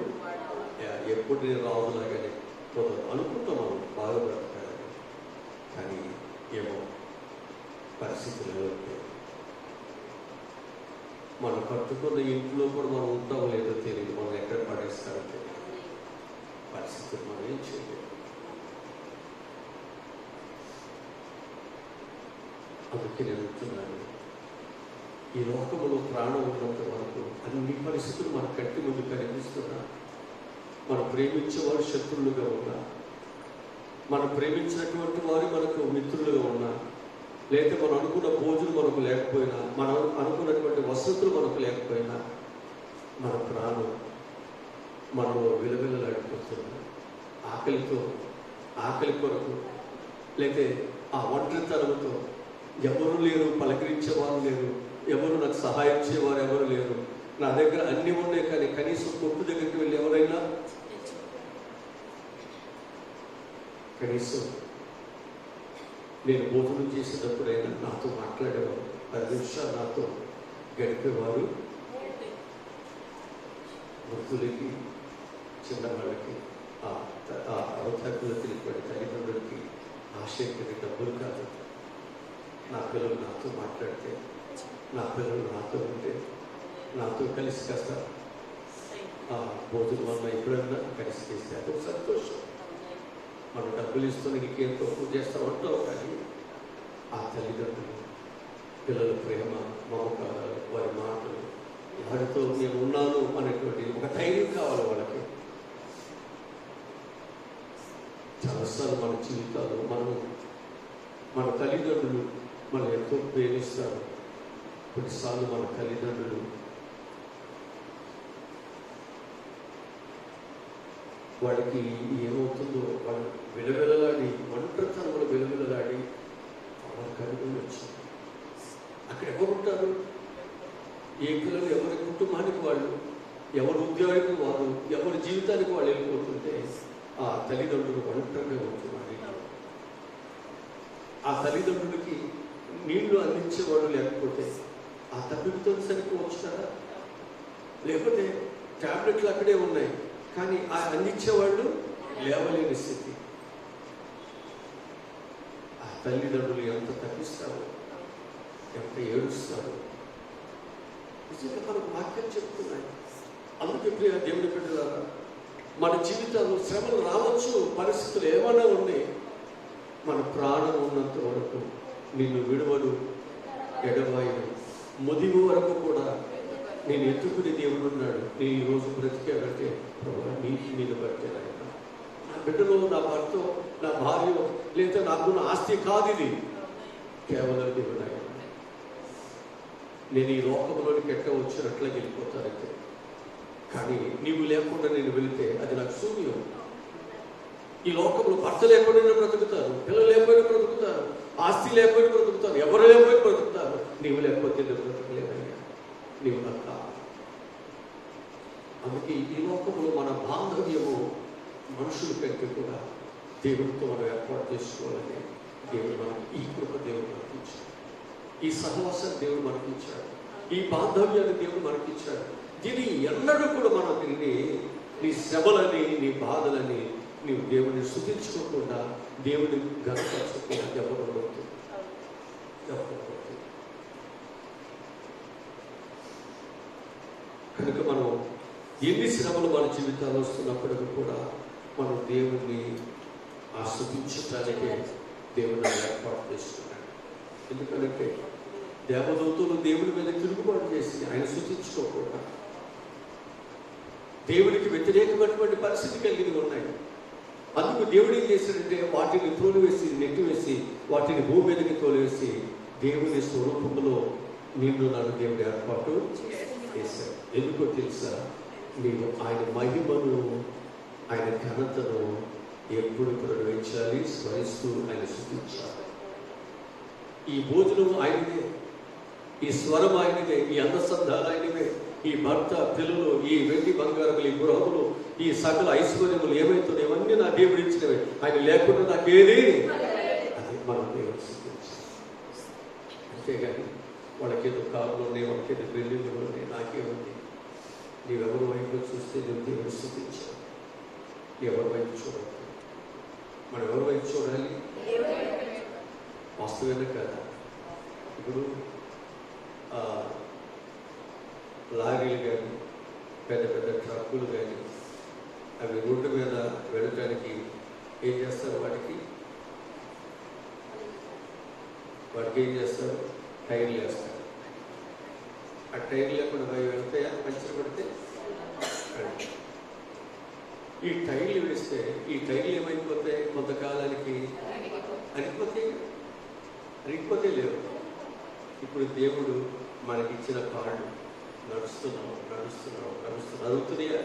Speaker 1: ఎప్పుడు నేను రాజులాగానే కుదరదు. అనుకుంటున్నాను బాగా బ్రతకాలని, కానీ ఏమో పరిస్థితులు ఉంటాయి. మనం కట్టుకున్న ఇంట్లో కూడా మనం ఉంటామో లేదో తెలియదు, మనం ఎక్కడ పడేస్తారో తెలియదు. పరిస్థితులు మనం ఏం చేయలేదు. అందుకే నేను అంటున్నాను, ఈ లోకంలో ప్రాణం ఉన్నంత వరకు అన్ని పరిస్థితులు మన కంటి ముందు కనిపిస్తున్నా, మనం ప్రేమించేవారు శత్రువులుగా ఉన్నా, మనం ప్రేమించినటువంటి వారు మనకు మిత్రులుగా ఉన్నా, లేకపోతే మనం అనుకున్న భోజనం మనకు లేకపోయినా, మనం అనుకున్నటువంటి వసతులు మనకు లేకపోయినా, మన ప్రాణం మనలో విలవిలలాడిపోతుంది. ఆకలి కొరకు, లేకపోతే ఆ ఒంటరితనంతో, ఎవరు లేరు, పలకరించేవారు లేరు, ఎవరు నాకు సహాయం చేయవారు ఎవరు లేరు, నా దగ్గర అన్నీ ఉన్నాయి కానీ కనీసం కొట్టు దగ్గరికి వెళ్ళి ఎవరైనా కనీసం నేను భోజనం చేసేటప్పుడైనా నాతో మాట్లాడేవారు, 10 నిమిషాలు నాతో గడిపేవారు. వృద్ధులకి, చిన్నవాళ్ళకి, అవతాకులకు తెలిపడి తల్లిదండ్రులకి ఆశయపడి డబ్బులు కాదు. నా పిల్లలు నాతో మాట్లాడితే, నా పిల్లలు నాతో ఉంటే, నాతో కలిసి కాస్త భోజనం వల్ల ఎప్పుడన్నా కలిసి చేస్తే అదొక సంతోషం. మనం డబ్బులు ఇస్తున్న నీకేం తక్కువ చేస్తా ఉంటావు, కానీ ఆ తల్లిదండ్రులు, పిల్లల ప్రేమ, మమకారాలు, వారి మాటలు, వారితో నేను ఉన్నాను అనేటువంటి ఒక ధైర్యం కావాలి వాళ్ళకి. చాలాసార్లు మన జీవితాలు మన తల్లిదండ్రులు మనం ఎంతో ప్రేమిస్తారు. కొన్నిసార్లు మన తల్లిదండ్రులు వాడికి ఏమవుతుందో వాళ్ళు విలవిలలాడి, ఒంటరితనంలో విలవిలలాడి వాళ్ళ కనుగొని వచ్చింది. అక్కడ ఎవరు ఉంటారు? ఏ పిల్లలు ఎవరి కుటుంబానికి వాళ్ళు, ఎవరి ఉద్యోగానికి వారు, ఎవరి జీవితానికి వాళ్ళు వెళ్ళిపోతుంటే ఆ తల్లిదండ్రులు ఒంటరిగా ఉంటున్నారు. ఆ తల్లిదండ్రులకి నీళ్లు అందించేవాడు లేకపోతే ఆ తప్పితో సరిపోవచ్చు కదా, లేకపోతే ట్యాబ్లెట్లు అక్కడే ఉన్నాయి కానీ ఆ అందించేవాళ్ళు లేవలేని స్థితి. ఆ తల్లిదండ్రులు ఎంత తప్పిస్తారు, ఎంత ఏడుస్తారు. నిజంగా మనకు వాక్యం చెప్తున్నాయి. అందుకే ప్రియ దేవుని బిడ్డలారా, మన జీవితాల్లో శ్రమలు రావచ్చు, పరిస్థితులు ఏమైనా ఉన్నాయి, మన ప్రాణం ఉన్నంత వరకు నిన్ను విడువడు, ఎడబాయడు, ముదిగు వరకు కూడా నేను ఎత్తుకునే దేవుడు ఉన్నాడు. నేను ఈరోజు బ్రతికాడంటే ప్రభు నీతి మీద బతికాను. నా బిడ్డలో, నా భర్త, నా భార్య, లేదా నాకున్న ఆస్తి కాదు, ఇది కేవలం దేవుడు ఆయన. నేను ఈ లోకంలోనికి ఎట్లా వచ్చినట్లే వెళ్ళిపోతానంటే, కానీ నీవు లేకుండా నేను వెళితే అది నాకు శూన్యం. ఈ లోకంలో భర్త లేకపోయినా బ్రతుకుతారు, పిల్లలు లేకపోయినా బ్రతుకుతారు, ఆస్తి లేకపోయినా బ్రతుకుతారు, ఎవరు లేకపోయినా బ్రతుకుతారు. నీవు లేకపోతే నేను బ్రతకలేదయ్యా, నీవు నాకు కాదు. అందుకే ఈ లోకంలో మన బాంధవ్యము మనుషుల కంటే కూడా దేవుడితో మనం ఏర్పాటు చేసుకోవాలని దేవుడు మనకి ఈ కృప దేవుడు మనకిచ్చాడు. ఈ సహవాసాన్ని దేవుడు మనకిచ్చాడు, ఈ బాంధవ్యాన్ని దేవుడు మనకిచ్చాడు. దీన్ని ఎన్నడూ కూడా మనం దీన్ని నీ శ్రమలని, నీ బాధలని నీవు దేవుడిని స్తుతించుకోకుండా, దేవుడిని గనపరచకుండా ఎవరవుతుంది. కనుక మనం ఎన్ని శ్రమలు మన జీవితాలు వస్తున్నప్పటికీ కూడా మనం దేవుణ్ణి ఆస్వాదించడానికే దేవుని ఏర్పాటు చేస్తున్నాడు. ఎందుకంటే దేవదూతలు దేవుడి మీద తిరుగుబాటు చేసి ఆయన స్తుతించుకోకుండా దేవుడికి వ్యతిరేకమైనటువంటి పరిస్థితి కలిగి ఉన్నాయి. అందుకు దేవుడు ఏం చేశాడంటే వాటిని తోలివేసి, నెట్టివేసి, వాటిని భూమి మీదకి తోలివేసి దేవుని స్వరూపంలో నిన్ను నన్ను దేవుడు ఏర్పాటు చేశాడు. ఎందుకో తెలుసా? నీవు ఆయన మహిమను, ఆయన ఘనతను ఎప్పుడు ప్రవేశించాలి, స్మరిస్తూ ఆయన స్తుతించాలి. ఈ భోజనం ఆయనదే, ఈ స్వరం ఆయనదే, ఈ అందసంధాలు ఆయనవే, ఈ భర్త, పిల్లలు, ఈ వెండి బంగారములు, ఈ గృహములు, ఈ సకల ఐశ్వర్యములు ఏమైతున్నాయి ఇవన్నీ నా దేవుడు ఇచ్చినవే. ఆయన లేకుండా నాకేది, అది మన దేవుడు స్తుతించాలి. అంతేగాని వాళ్ళకేదో కారులు ఉన్నాయి, వాళ్ళకేదో బిల్డింగ్లు ఉన్నాయి, నాకేముంది. నీవెవరి వైపు చూస్తే నువ్వు దేవుడు స్తుతించాలి. ఎవరి వైపు చూడాలి? మనం ఎవరి వైపు చూడాలి? వాస్తవేనా కదా? ఇప్పుడు లారీలు కానీ, పెద్ద పెద్ద ట్రక్కులు కానీ, అవి రోడ్డు మీద వెళ్ళటానికి ఏం చేస్తారు? వాటికి ఏం చేస్తారు? టైర్లు వేస్తారు. ఆ టైర్లు లేకుండా అవి వెళ్తాయా? పంచర్ పడితే ఈ టైర్లు వేస్తే ఈ టైర్లు ఏమైపోతాయి? కొంతకాలానికి అరిగిపోతే లేవు. ఇప్పుడు దేవుడు మనకిచ్చిన కాళ్ళు నడుస్తున్నాం అరుగుతున్నాయా?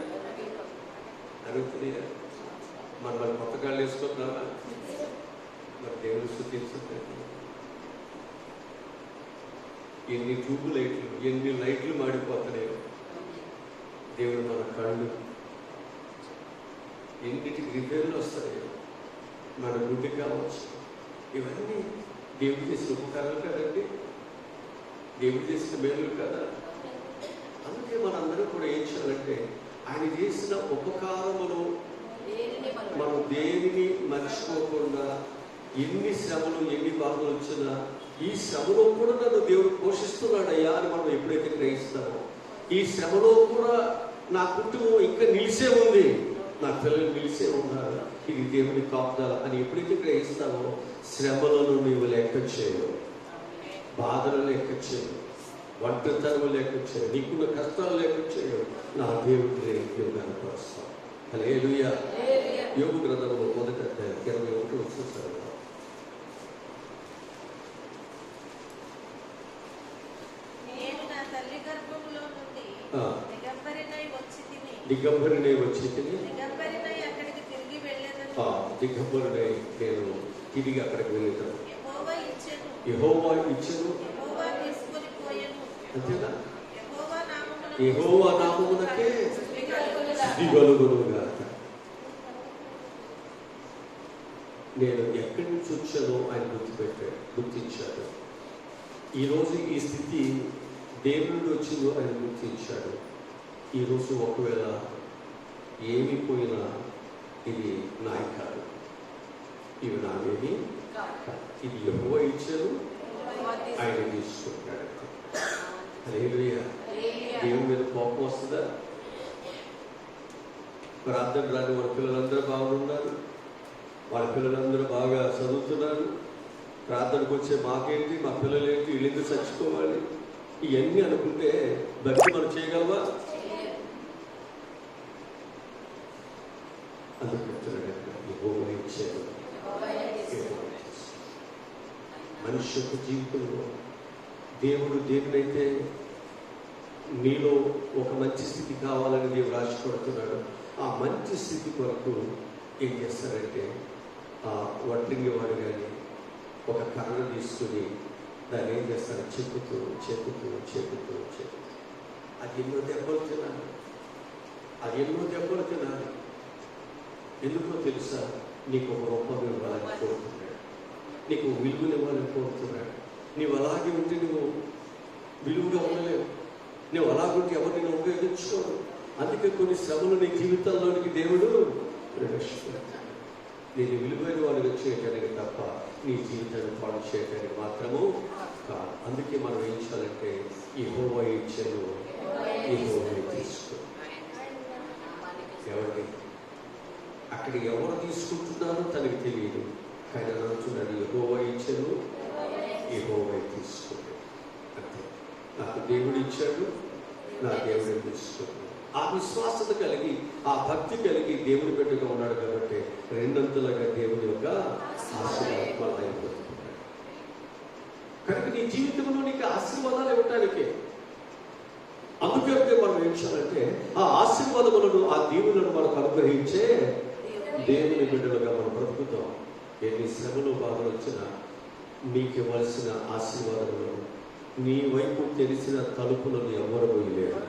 Speaker 1: మరి కొత్త కాళ్ళు వేసుకుంటున్నావా? మరి దేవుడు స్తుతించండి. ఎన్ని ట్యూబ్ లైట్లు, ఎన్ని లైట్లు మాడిపోతున్నాయో. దేవుడు మన కళ్ళు ఎన్నిటికి రిపేర్లు వస్తాయో, మన గుడ్డి కావచ్చు. ఇవన్నీ దేవుడు చేసిన ఉపకారాలు కదండి, దేవుడు చేసిన మేలులు కదా. అందుకే మనందరూ కూడా ఏం చేయాలంటే, ఆయన చేసిన ఉపకారములు మనం దేనిని మర్చిపోకుండా, ఎన్ని శ్రమలు, ఎన్ని బాధలు వచ్చినా ఈ శ్రమలో కూడా నన్ను దేవుడు పోషిస్తున్నాడయ్యా అని మనం ఎప్పుడైతే గ్రహిస్తామో, ఈ శ్రమలో కూడా నా కుటుంబం ఇంకా నిలిసే ఉంది, నా పిల్లలు నిలిసే ఉన్నారు, ఇది దేవుని కాపుదల అని ఎప్పుడైతే గ్రహిస్తామో, శ్రమలను నీవు లెక్క చేయవు, బాధలు లెక్క చేయవు, ఒంటరితనం లెక్క చేయవు, నీకున్న కష్టాలు లెక్క చేయవు. నా దేవుడిని కనపరుస్తాం. హల్లెలూయా. యోబు గ్రంథంలో 1:21 చూస్తారు. దిగంబరినై వచ్చి తిని దిగంబరినై నేను తిరిగి అక్కడికి వెళ్ళేదాను. యెహోవా ఇచ్చెను, అంతేనా? యెహోవా నామమునకే స్తుతి కలుగునుగాక. నేను ఎక్కడి నుంచి వచ్చానో ఆయన గుర్తించాడు. ఈరోజు ఈ స్థితి దేవుడి నుండి వచ్చిందో ఆయన గుర్తించాడు. ఈరోజు ఒకవేళ ఏమి పోయినా ఇది నాయి కాదు, ఇవి నావేమి కాదు, ఇది యెహోవా ఇచ్చారు, ఆయన తీసుకుంటాడు. హల్లెలూయా. దేవుని మీద కోపం వస్తుందా? ప్రార్థన రాని వాళ్ళ పిల్లలందరూ బాగున్నారు, వాళ్ళ పిల్లలందరూ బాగా చదువుతున్నారు. ప్రార్థనకు వచ్చే మాకేంటి, మా పిల్లలేంటి, వీళ్ళెందుకు చచ్చిపోవాలి, ఇవన్నీ అనుకుంటే భక్తి మనం చేయగలవా? మనిషి యొక్క జీవితంలో దేవుడు దేనినైతే నీలో ఒక మంచి స్థితి కావాలని దేవుడు ఆశపడుతున్నాడు, ఆ మంచి స్థితి కొరకు ఏం చేస్తారంటే, ఆ వడ్రింగి వాడు కానీ ఒక కర్ర తీసుకుని దాన్ని ఏం చేస్తారు? చెక్కుతూ అది ఎన్నో దెబ్బలు తినాలి. ఎందుకో తెలుసా? నీకు ఒక రూపం ఇవ్వాలని కోరుతున్నాడు, నీకు విలువలు ఇవ్వాలని కోరుతున్నాడు. నీవు అలాగే ఉంటే నువ్వు విలువగా ఉండలేవు, నువ్వు అలాగుంటే ఎవరిని నువ్వు ఉపయోగించుకోవు. అందుకే కొన్ని శ్రమలు నీ జీవితంలోనికి దేవుడు ప్రవేశపెడతాడు. నేను విలువైన వాడిగా చేయటానికి తప్ప నీ జీవితాన్ని పాడు చేయటానికి మాత్రము కాదు. అందుకే మనం ఏం చేయాలంటే, యెహోవా ఇచ్చెను, యెహోవా తీసుకో. ఎవరికి అక్కడ ఎవరు తీసుకుంటున్నారో తనకి తెలియదు, కానీ అంటున్నాడు యెహోవా ఇచ్చెను, యెహోవా తీసుకోండి. అంతే. నాకు దేవుడు ఇచ్చాడు, నా దేవుడు తీసుకున్నాడు. ఆ విశ్వాసత కలిగి, ఆ భక్తి కలిగి దేవుడి బిడ్డగా ఉన్నాడు కాబట్టి రెండంతలుగా దేవుడి యొక్క ఆశీర్వాదాలు అయిపోతున్నాడు. కనుక నీ జీవితంలో నీకు ఆశీర్వాదాలు ఇవ్వటానికి అందుకంటే మనం ఏం చేయాలంటే ఆ ఆశీర్వాదములను, ఆ దీవులను మనకు అనుగ్రహించే దేవుని బిడ్డలుగా మనం బ్రతుకుతాం. ఎన్ని శ్రమలు బాధలు వచ్చినా నీకు ఇవ్వాల్సిన ఆశీర్వాదములు, నీ వైపు తెలిసిన తలుపులను ఎవరు పోయలేరు.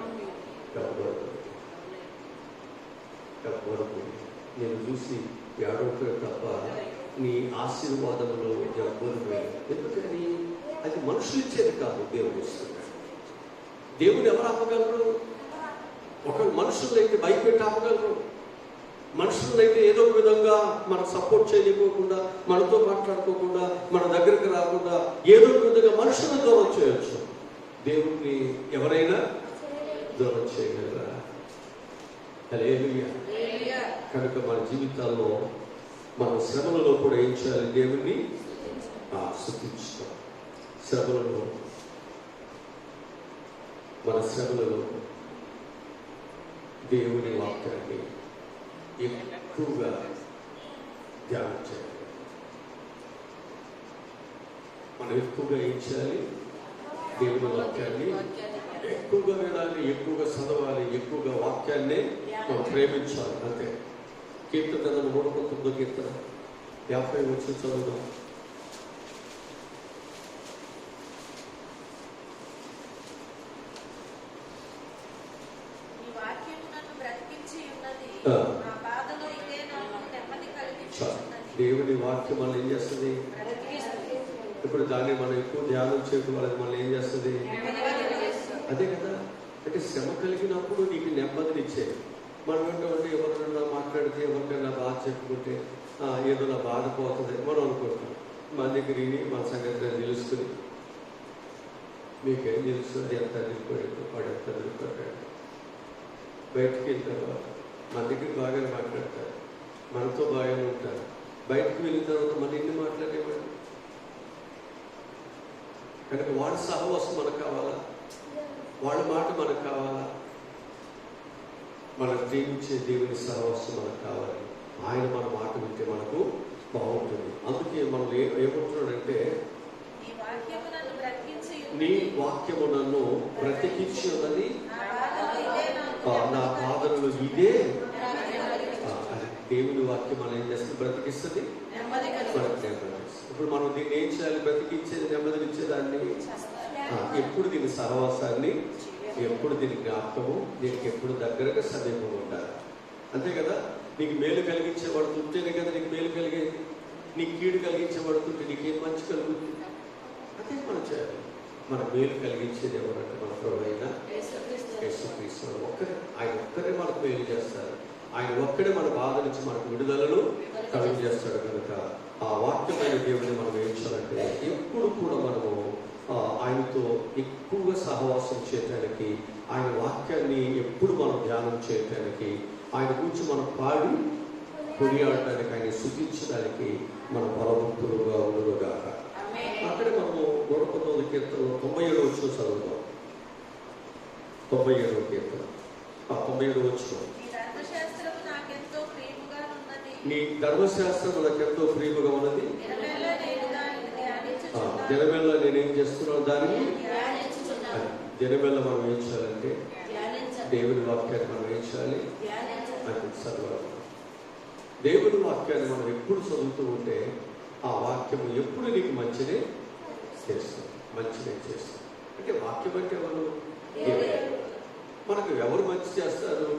Speaker 1: నేను చూసి ఏడవటం తప్ప నీ ఆశీర్వాదములు ఎవ్వరు పోయలేరు. ఎందుకని అది మనుషులు ఇచ్చేది కాదు, దేవుడు ఇస్తున్నాడు. దేవుడు ఎవరు ఆపగలరు? ఒక మనుషులైతే భయపెట్టి ఆపగలరు. మనుషులైతే ఏదో ఒక విధంగా మనం సపోర్ట్ చేయలేకోకుండా, మనతో మాట్లాడుకోకుండా, మన దగ్గరికి రాకుండా ఏదో ఒక విధంగా మనుషులను దూరం చేయొచ్చు. దేవుడిని ఎవరైనా దూరం చేయగలరా? హల్లెలూయా. కనుక మన జీవితాల్లో మన శ్రమలలో కూడా ఏం చేయాలి? దేవుణ్ణి స్తుతించుతాం. శ్రమలలో, మన శ్రమలలో దేవుని వాక్యాన్ని ఎక్కువగా ధ్యానం చేయాలి. మనం ఎక్కువగా ఏం చేయాలి? దేవుని వాక్యాన్ని ఎక్కువగా వినాలి, ఎక్కువగా చదవాలి, ఎక్కువగా వాక్యాన్ని మనం ప్రేమించాలి. అంతే. కీర్తన 119 కీర్తన 50 వచ్చి చదువుదాం. దేవుని వాక్యం మనం ఏం చేస్తుంది? ఇప్పుడు దాన్ని మనం ఎక్కువ ధ్యానం చేయడం వల్ల మనం ఏం చేస్తుంది? అదే కదా. అంటే శ్రమ కలిగినప్పుడు నీకు నెమ్మదినిచ్చేది. మనం ఏంటంటే ఎవరికైనా మాట్లాడితే, ఎవరికైనా బాధ చెప్పుకుంటే ఏదో నా బాధ పోతుంది మనం అనుకుంటాం. మన దగ్గర మన సంగతి తెలుసుకుని, మీకేం తెలుస్తుంది? ఎంత నిలిపోయాడు, వాడు ఎంత నిలిపోయాడు. బయటికి వెళ్ళిన తర్వాత మన దగ్గర బాగానే మాట్లాడతారు, మనతో బాగానే ఉంటారు. బయటకు వెళ్ళిన తర్వాత మన ఎన్ని మాట్లాడేవాడు. కనుక వాడి సహవాసం మనకు కావాలా? వాళ్ళ మాట మనకు కావాలా? మనం ప్రేమించే దేవుని సహవాసం మనకు కావాలి. ఆయన మన మాట వింటే మనకు బాగుంటుంది. అందుకే మనం ఏమంటున్నాడంటే, నీ వాక్యము నన్ను బ్రతికించి ఉన్నది, నా బాధలు ఇదే. దేవుని వాక్యం మనం ఏం చేస్తుంది? బ్రతికిస్తుంది, మనకు నెమ్మదిస్తుంది. ఇప్పుడు మనం దీన్ని ఏం చేయాలి? బ్రతికించేది, నెమ్మదినిచ్చేదాన్ని ఎప్పుడు దీని సహవాసాన్ని, ఎప్పుడు దీని జ్ఞాపకము, దీనికి ఎప్పుడు దగ్గరగా సమీపంగా ఉండాలి. అంతే కదా. నీకు మేలు కలిగించేవాడుతుంటేనే కదా నీకు మేలు కలిగేది. నీకు కీడు కలిగించేవాడుతుంటే నీకేం మంచి కలుగుతుంది? అదే మనం చేయాలి. మన మేలు కలిగించేది ఎవరంటే మన ప్రభువైన యేసుక్రీస్తు ఒక్కరే. ఆయన ఒక్కరే మనకు మేలు చేస్తారు. ఆయన ఒక్కడే మన బాధ నుంచి మనకు విడుదలను కలిగజేస్తాడు. కనుక ఆ వాక్యమైన దేవుడిని మనం ఏం చేయాలంటే ఎప్పుడు కూడా మనము ఆయనతో ఎక్కువగా సహవాసం చేయటానికి, ఆయన వాక్యాన్ని ఎప్పుడు మనం ధ్యానం చేయటానికి, ఆయన గురించి మనం పాడి కొనియాడటానికి, ఆయన స్తుతించడానికి మన బలవంతులుగా ఉండుగాక. అక్కడే మనము 119 కీర్తనలో 97 వచ్చిన చదువుతాం. 97 కీర్తన 97 వచ్చిన. నీ ధర్మశాస్త్రం నాకెంతో ప్రియముగా ఉన్నది, దినమెల్ల నేనేం చేస్తున్నాను దానికి. దినమెల్ల మనం ఏం చేయాలంటే దేవుని వాక్యాన్ని మనం ఏం చేయాలి? అది చదవాలి. దేవుని వాక్యాన్ని మనం ఎప్పుడు చదువుతూ ఉంటే ఆ వాక్యము ఎప్పుడు నీకు మంచినే చేస్తుంది, మంచినే చేస్తుంది. అంటే వాక్యం అంటే ఎవరు? మనకు ఎవరు మంచి చేస్తారు?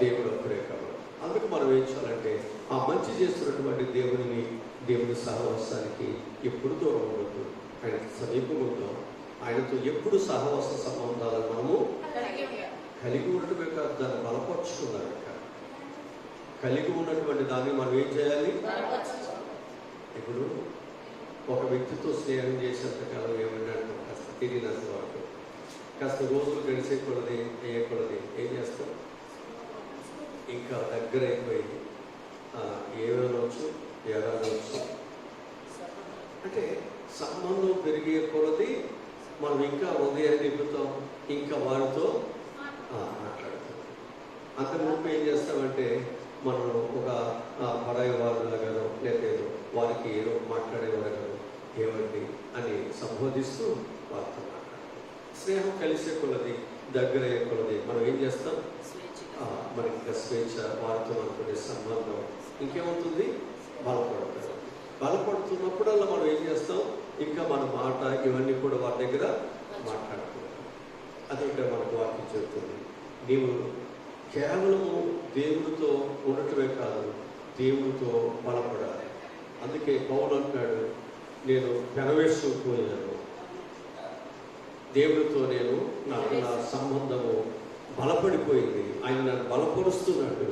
Speaker 1: దేవుడు ఒక్కడే కాబట్టి. అందుకు మనం ఏం చేయాలంటే ఆ మంచి చేస్తున్నటువంటి దేవుని సహవాసానికి ఎప్పుడు దూరం ఉండదు, ఆయనకి సమీపంగా ఉందాం. ఆయనతో ఎప్పుడు సహవాస సంబంధాలను మనము కలిగి ఉండటమే కాదు, దాన్ని బలపరుచుకుందాం. కలిగి ఉన్నటువంటి దాన్ని మనం ఏం చేయాలి? ఇప్పుడు ఒక వ్యక్తితో స్నేహం చేసేంతకాలం ఏమన్నాడు? కాస్త తిరిగినంత వరకు, కాస్త రోజులు గడిచేకూడదు, వేయకూడదు, ఏం చేస్తాం? ఇంకా దగ్గర అయిపోయింది. ఏమనవచ్చు, ఎలాగవచ్చు. అంటే సంబంధం పెరిగే కొలది మనం ఇంకా హృదయాన్ని నింపుతాం, ఇంకా వారితో మాట్లాడతాం. అంతకుముందు ఏం చేస్తామంటే మనం ఒక పరాయి వారిలాగానో లేకపోతే వారికి ఏదో మాట్లాడేవారు ఏమండి అని సంబోధిస్తూ వారితో మాట్లాడతాం. స్నేహం కలిసే కొలది దగ్గర కొలది మనం ఏం చేస్తాం, మనకి ఇంకా స్వేచ్ఛ, వారితో అనుకునే సంబంధం ఇంకేమవుతుంది, బలపడుతుంది. బలపడుతున్నప్పుడల్లా మనం ఏం చేస్తాం, ఇంకా మన మాట ఇవన్నీ కూడా వారి దగ్గర మాట్లాడుకుంటాం. అది ఇక్కడ మనకు వాక్యం చెబుతుంది. నీవు కేవలము దేవునితో ఉండటమే కాదు, దేవునితో బలపడాలి. అందుకే పౌలు అంటున్నాడు, నేను పెనవేసుకుపోయాను, దేవుడితో నాకు నా సంబంధము బలపడిపోయింది, ఆయన నన్ను బలపరుస్తున్నాడు,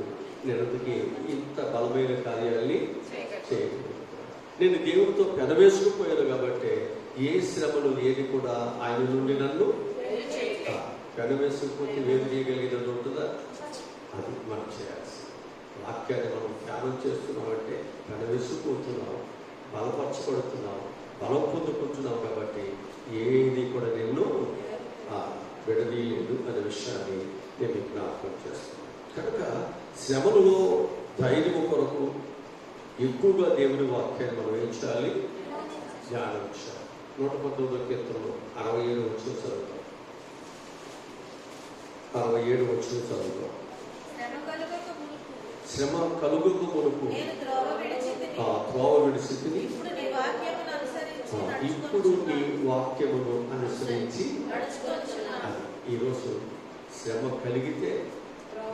Speaker 1: నేను అందుకే ఇంత బలమైన కార్యాలని చేయగలుగుతాను. నేను దేవుడితో పెనవేసుకుపోయాను కాబట్టి ఏ శ్రమలు ఏది కూడా ఆయన నుండి నన్ను పెనవేసుకుపోతే వేరు చేయగలిగినది ఉంటుందా? అది మనం చేయాల్సి. వాక్యాన్ని మనం ధ్యానం చేస్తున్నామంటే పెనవేసుకుపోతున్నాం, బలపరచబడుతున్నాం, బలం పొందుకుంటున్నాం. కాబట్టి ఏది కూడా నేను విడదీయలేదు అనే విషయాన్ని నేను జ్ఞాపకం చేస్తున్నాను. కనుక శ్రమలలో ధైర్యం కొరకు ఎక్కువగా దేవుని వాక్యాన్ని మనం ఏం చేయాలి, ధ్యానం చేయాలి. 119వ కీర్తనలో 67 వచ్చిన చదువుతాం. 67 వచ్చిన చదువుతాం. శ్రమ కలుగక మునుపు త్రోవ విడిచితిని, ఇప్పుడు నీ వాక్యమును అనుసరించి. అది ఈరోజు శ్రమ కలిగితే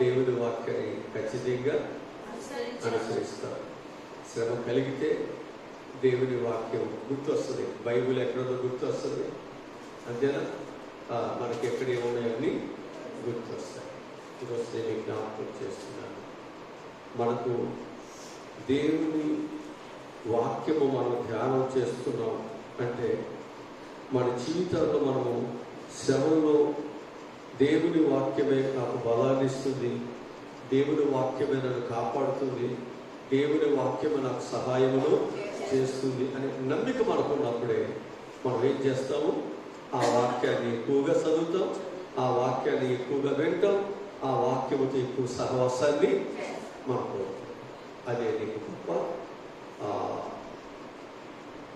Speaker 1: దేవుని వాక్యాన్ని ఖచ్చితంగా అనుసరిస్తారు. శ్రమ కలిగితే దేవుని వాక్యం గుర్తొస్తుంది, బైబిల్ ఎక్కడో గుర్తొస్తుంది, అంతేనా? మనకి ఎక్కడ ఏమున్నాయని గుర్తొస్తాయి. ఈరోజు నేను జ్ఞాపకం చేస్తున్నాను, మనకు దేవుని వాక్యము మనం ధ్యానం చేస్తున్నాం అంటే మన జీవితంలో మనము శ్రమంలో దేవుని వాక్యమే నాకు బలాన్ని ఇస్తుంది, దేవుని వాక్యమే నన్ను కాపాడుతుంది, దేవుని వాక్యమే నాకు సహాయమును చేస్తుంది అనే నమ్మిక మనకున్నప్పుడే మనం ఏం చేస్తాము, ఆ వాక్యాన్ని ఎక్కువగా చదువుతాం, ఆ వాక్యాన్ని ఎక్కువగా వింటాం, ఆ వాక్యముతో ఎక్కువ సహవాసాన్ని మనకు. అదే నీకు గొప్ప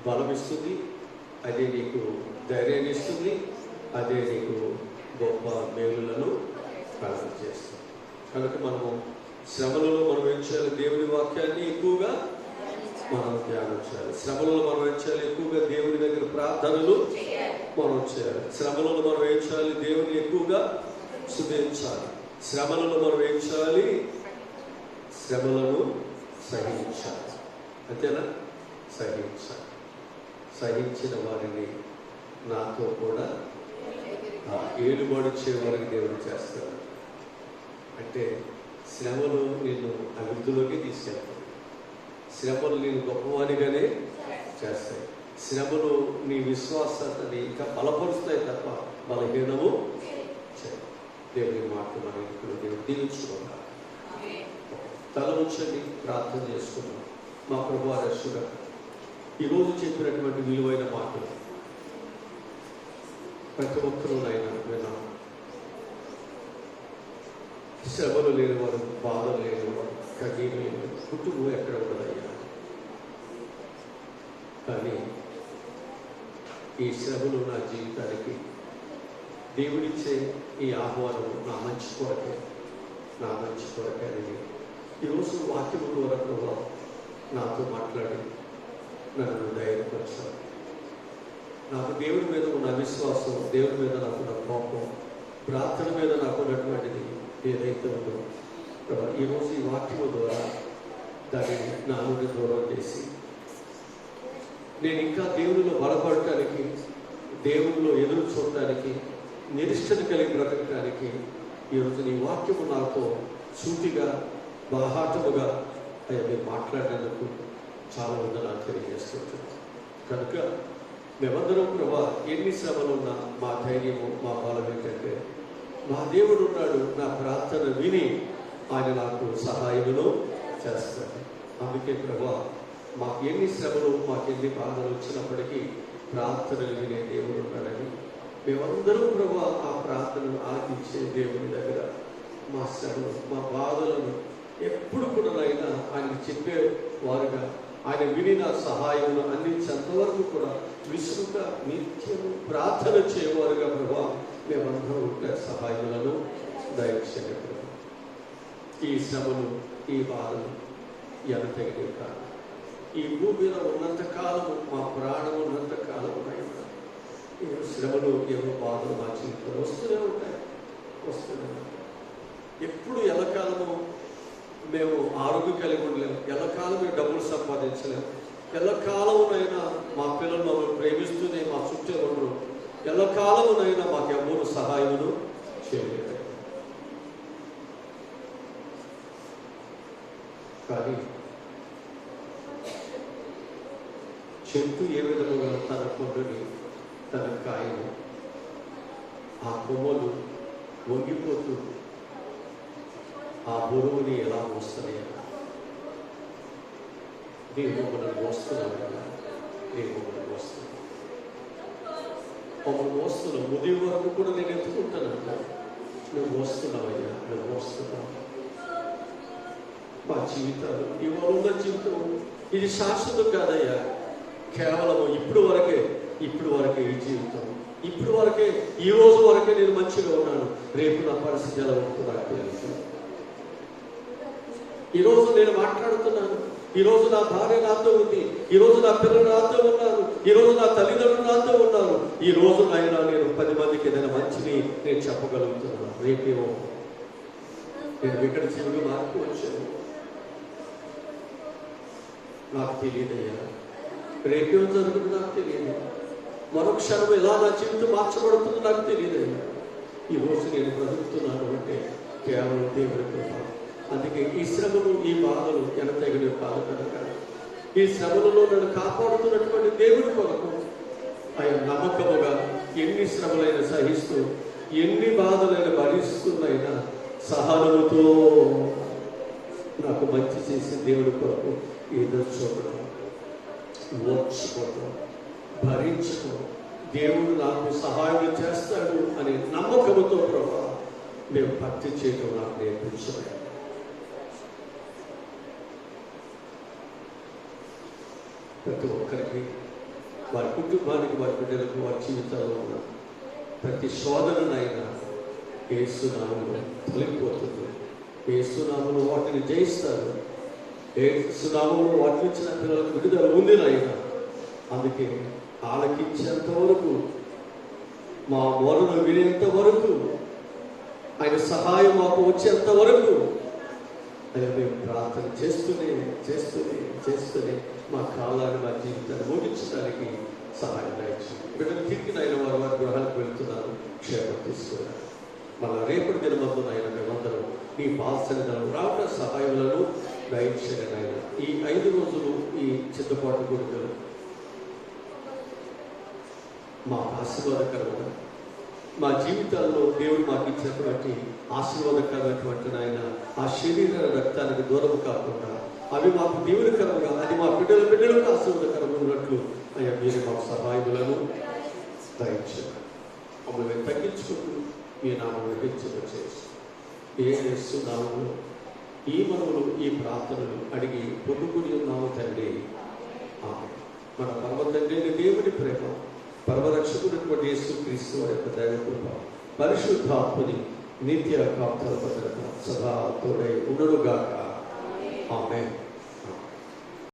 Speaker 1: బలమిస్తుంది, అదే నీకు ధైర్యాన్ని ఇస్తుంది, అదే నీకు గొప్ప మేలులను కలుగ చేస్తుంది. కనుక మనము శ్రమలలో మనం ఏం చేయాలి, దేవుని వాక్యాన్ని ఎక్కువగా మనం ధ్యానం చేయాలి. శ్రమలలో మనం ఏం చేయాలి, ఎక్కువగా దేవుని దగ్గర ప్రార్థనలు మనం చేయాలి. శ్రమలలో మనం ఏం చేయాలి, దేవుని ఎక్కువగా స్తుతించాలి. శ్రమలలో మనం ఏం చేయాలి, శ్రమలను సహించాలి. అంతేనా? సహించాలి. సహించిన వారిని నాతో కూడా ఏలుబడిచే వారికి దేవుడు చేస్తాడు. అంటే శ్రమలు నిన్ను అభివృద్ధిలోకి తీసుకెళ్తాయి, శ్రమలు నేను గొప్పవానిగానే చేస్తాయి, శ్రమలు నీ విశ్వాసాన్ని ఇంకా బలపరుస్తాయి తప్ప బలహీనము చేయాలి. దేవుని మాట మనం ఇప్పుడు దేవుడు దీవించుకున్నాం. తల ఉంచండి, ప్రార్థన చేసుకున్నాం. మా ప్రభువా రక్షకుడా, ఈరోజు చెప్పినటువంటి విలువైన మాటలు ప్రతి ఒక్కరూ నాయన విన్నాం. శ్రమలు లేనివారు, బాధలు లేనివారు, కన్నీరు లేని కుటుంబం ఎక్కడ ఉండదయ్యా. కానీ ఈ శ్రమలు నా జీవితానికి దేవుడిచ్చే ఈ ఆహ్వానం నా మంచి కొరకే, నా మంచి కొరకే అని ఈరోజు వాక్యం ద్వారా ప్రభావ నాతో మాట్లాడి నన్ను ధైర్యపరచాలి. నాకు దేవుడి మీద ఉన్న అవిశ్వాసం, దేవుడి మీద నాకున్న కోపం, ప్రార్థన మీద నాకున్నటువంటిది ఏదైతే ఉందో ప్రభావ ఈరోజు ఈ వాక్యం ద్వారా దాన్ని నా నుండి దూరం చేసి నేను ఇంకా దేవునిలో బలపడటానికి, దేవునిలో ఎదురు చూడటానికి, నిరీక్షణ కలిగి బ్రతకడానికి ఈరోజు నీ వాక్యము నాతో సూటిగా బాహాటముగా అయ్యా మీరు మాట్లాడినందుకు చాలా వందనాలు తెలియజేస్తుంటాను. కనుక మేమందరం ప్రభా ఎన్ని శ్రమలున్నా మా ధైర్యము, మా బలం ఏంటంటే మా దేవుడు ఉన్నాడు, నా ప్రార్థన విని ఆయన నాకు సహాయమును చేస్తాడు. అందుకే ప్రభా మాకు ఎన్ని శ్రమలు, మాకు ఎన్ని బాధలు వచ్చినప్పటికీ ప్రార్థనలు వినే దేవుడు ఉన్నాడని మేమందరం ప్రభా ఆ ప్రార్థనను ఆలకించే దేవుని దగ్గర మా శ్రమలు, మా బాధలను ఎప్పుడు కూడా అయినా ఆయనకు చెప్పేవారుగా, ఆయన విని నా సహాయమును అందించేంతవరకు కూడా విసురుగా నిత్యము ప్రార్థన చేయవారుగా ప్రభా మేమందరం ఉంటే సహాయములను దయచేయండి. ఈ శ్రమలు, ఈ బాధలు ఎనతగినవి కాదు. ఈ భూమి మీద ఉన్నంత కాలము, మా ప్రాణం ఉన్నంత కాలము ఏవో శ్రమలు, ఏవో బాధలు మా జీవితంలో వస్తూనే ఉంటాయి. ఎప్పుడు ఎల్లకాలము మేము ఆరోగ్యం కలిగి ఉండలేము, ఎల్లకాలం మేము డబ్బులు సంపాదించలేము, ఎల్లకాలమునైనా మా పిల్లలు మమ్మల్ని ప్రేమిస్తూనే మా చుట్టూ ఉండరు, ఎల్లకాలమునైనా మాకు ఎవరు సహాయమును చేయలేదు. కానీ చెట్టు ఏ విధముగా తన పండుని, తన కాయను, ఆ కొమ్మలు వంగిపోతూ ఆ బరువుని ఎలా మోస్తున్నాయి? దేవుడు మనల్ని మోస్తున్నాడు కదా, దేవుడు మనల్ని మోస్తున్నాడు. మమ్మల్ని మోస్తున్నావు, ఉదయం వరకు కూడా నేను ఎత్తుకుంటానన్నా, నువ్వు మోస్తున్నావయ్యా, నువ్వు మోస్తున్నావు. మా జీవితాలు, ఇవాళ ఉన్న జీవితం ఇది శాశ్వతం కాదయ్యా, కేవలం ఇప్పుడు వరకే ఈ జీవితం, ఇప్పుడు వరకే, ఈ రోజు వరకే నేను మంచిగా ఉన్నాను, రేపు నా పరిస్థితి ఎలా ఉంటుందో నాకు తెలుసు. ఈరోజు నేను మాట్లాడుతున్నాను, ఈరోజు నా భార్య నాతో ఉంది, ఈరోజు నా పిల్లలు నాతో ఉన్నారు, ఈరోజు నా తల్లిదండ్రులు నాతో ఉన్నారు, ఈ రోజు అయినా నేను 10 మందికి ఏదైనా మంచిని నేను చెప్పగలుగుతున్నాను. రేపేమో నేను ఇక్కడ జీవులు మార్పు వచ్చాను, నాకు తెలియదయ్యా. రేపేమో జరుగుతుంది నాకు తెలియదు, మరొక క్షణం ఎలా నా జీవితం మార్చబడుతుందో నాకు తెలియదయ్యా. ఈరోజు నేను బ్రతుకుతున్నాను అంటే కేవలం దేవుడి కృప. అందుకే ఈ శ్రమలు, ఈ బాధలు ఎనతగినవి కాదు కనుక ఈ శ్రమలలో నన్ను కాపాడుతున్నటువంటి దేవుడి కొరకు ఆయన నమ్మకముగా ఎన్ని శ్రమలైనా సహిస్తూ, ఎన్ని బాధలైనా భరిస్తున్నైనా సహనముతో నాకు మంచి చేసి దేవుడి కొరకు ఎదురు చూడడం, ఓర్చుకోవడం, భరించడం, దేవుడు నాకు సహాయం చేస్తాడు అనే నమ్మకముతో ప్రభావ మేము భక్తి చేయడం నాకు నేర్పించలేదు. ప్రతి ఒక్కరికి, వారి కుటుంబానికి, వారి బిడ్డలకు, వారి జీవితాల్లో ఉన్న ప్రతి శోధననైనా యేసునామములో తొలగిపోతుంది. యేసునామములో వాటిని జయిస్తారు. యేసునామములో వాటిని ఇచ్చిన పిల్లలకు విడుదల ఉందినైనా. అందుకే ఆలకించేంత వరకు, మా మొరను వినేంత వరకు, ఆయన సహాయం మాకు వచ్చేంత వరకు ఆయన మేము ప్రార్థన చేస్తూనే మా కాలాన్ని, మా జీవితాన్ని ముగించడానికి సహాయం దయచేయండి. బిడ్డలు తిరిగి ఆయన వారి గృహాలకు వెళ్తున్నారు, క్షేమం తీసుకున్నారు. మళ్ళా రేపటి దినమందున ఆయన మేమందరం నీ పాల్సనిధనం రావడం సహాయములను దయచేయండి. ఆయన ఈ 5 రోజులు ఈ చిత్తపాటు కొడుకులు మా ఆశీర్వాదకరంగా, మా జీవితాల్లో దేవుడు మాకు ఇచ్చినటువంటి ఆశీర్వాదకరమైనటువంటి ఆయన ఆ శరీర రక్తానికి దూరం కాకుండా అవి మాకు దేవునికరంగా, అది మా బిడ్డలకు ఆశీర్వాదకరంగా ఉన్నట్లు అయ్యా మీరు మాకు సహాయములను దయచేయండి. మమ్మల్ని తగ్గించుకుంటూ మీ నామమును హెచ్చరించేసి యేసు నామములో ఈ మనవులు, ఈ ప్రార్థనలు అడిగి పొందుకుని ఉన్నాము తండ్రి. ఆమేన్. మన పరమ తండ్రి దేవుని ప్రేమ, పరమరక్షకుడైనటువంటి యేసుక్రీస్తు వారి యొక్క దైవ కృప, పరిశుద్ధాత్మని నిత్య కాపుదల భద్రత సదా తోడై ఉండునుగాక. ఆమేన్.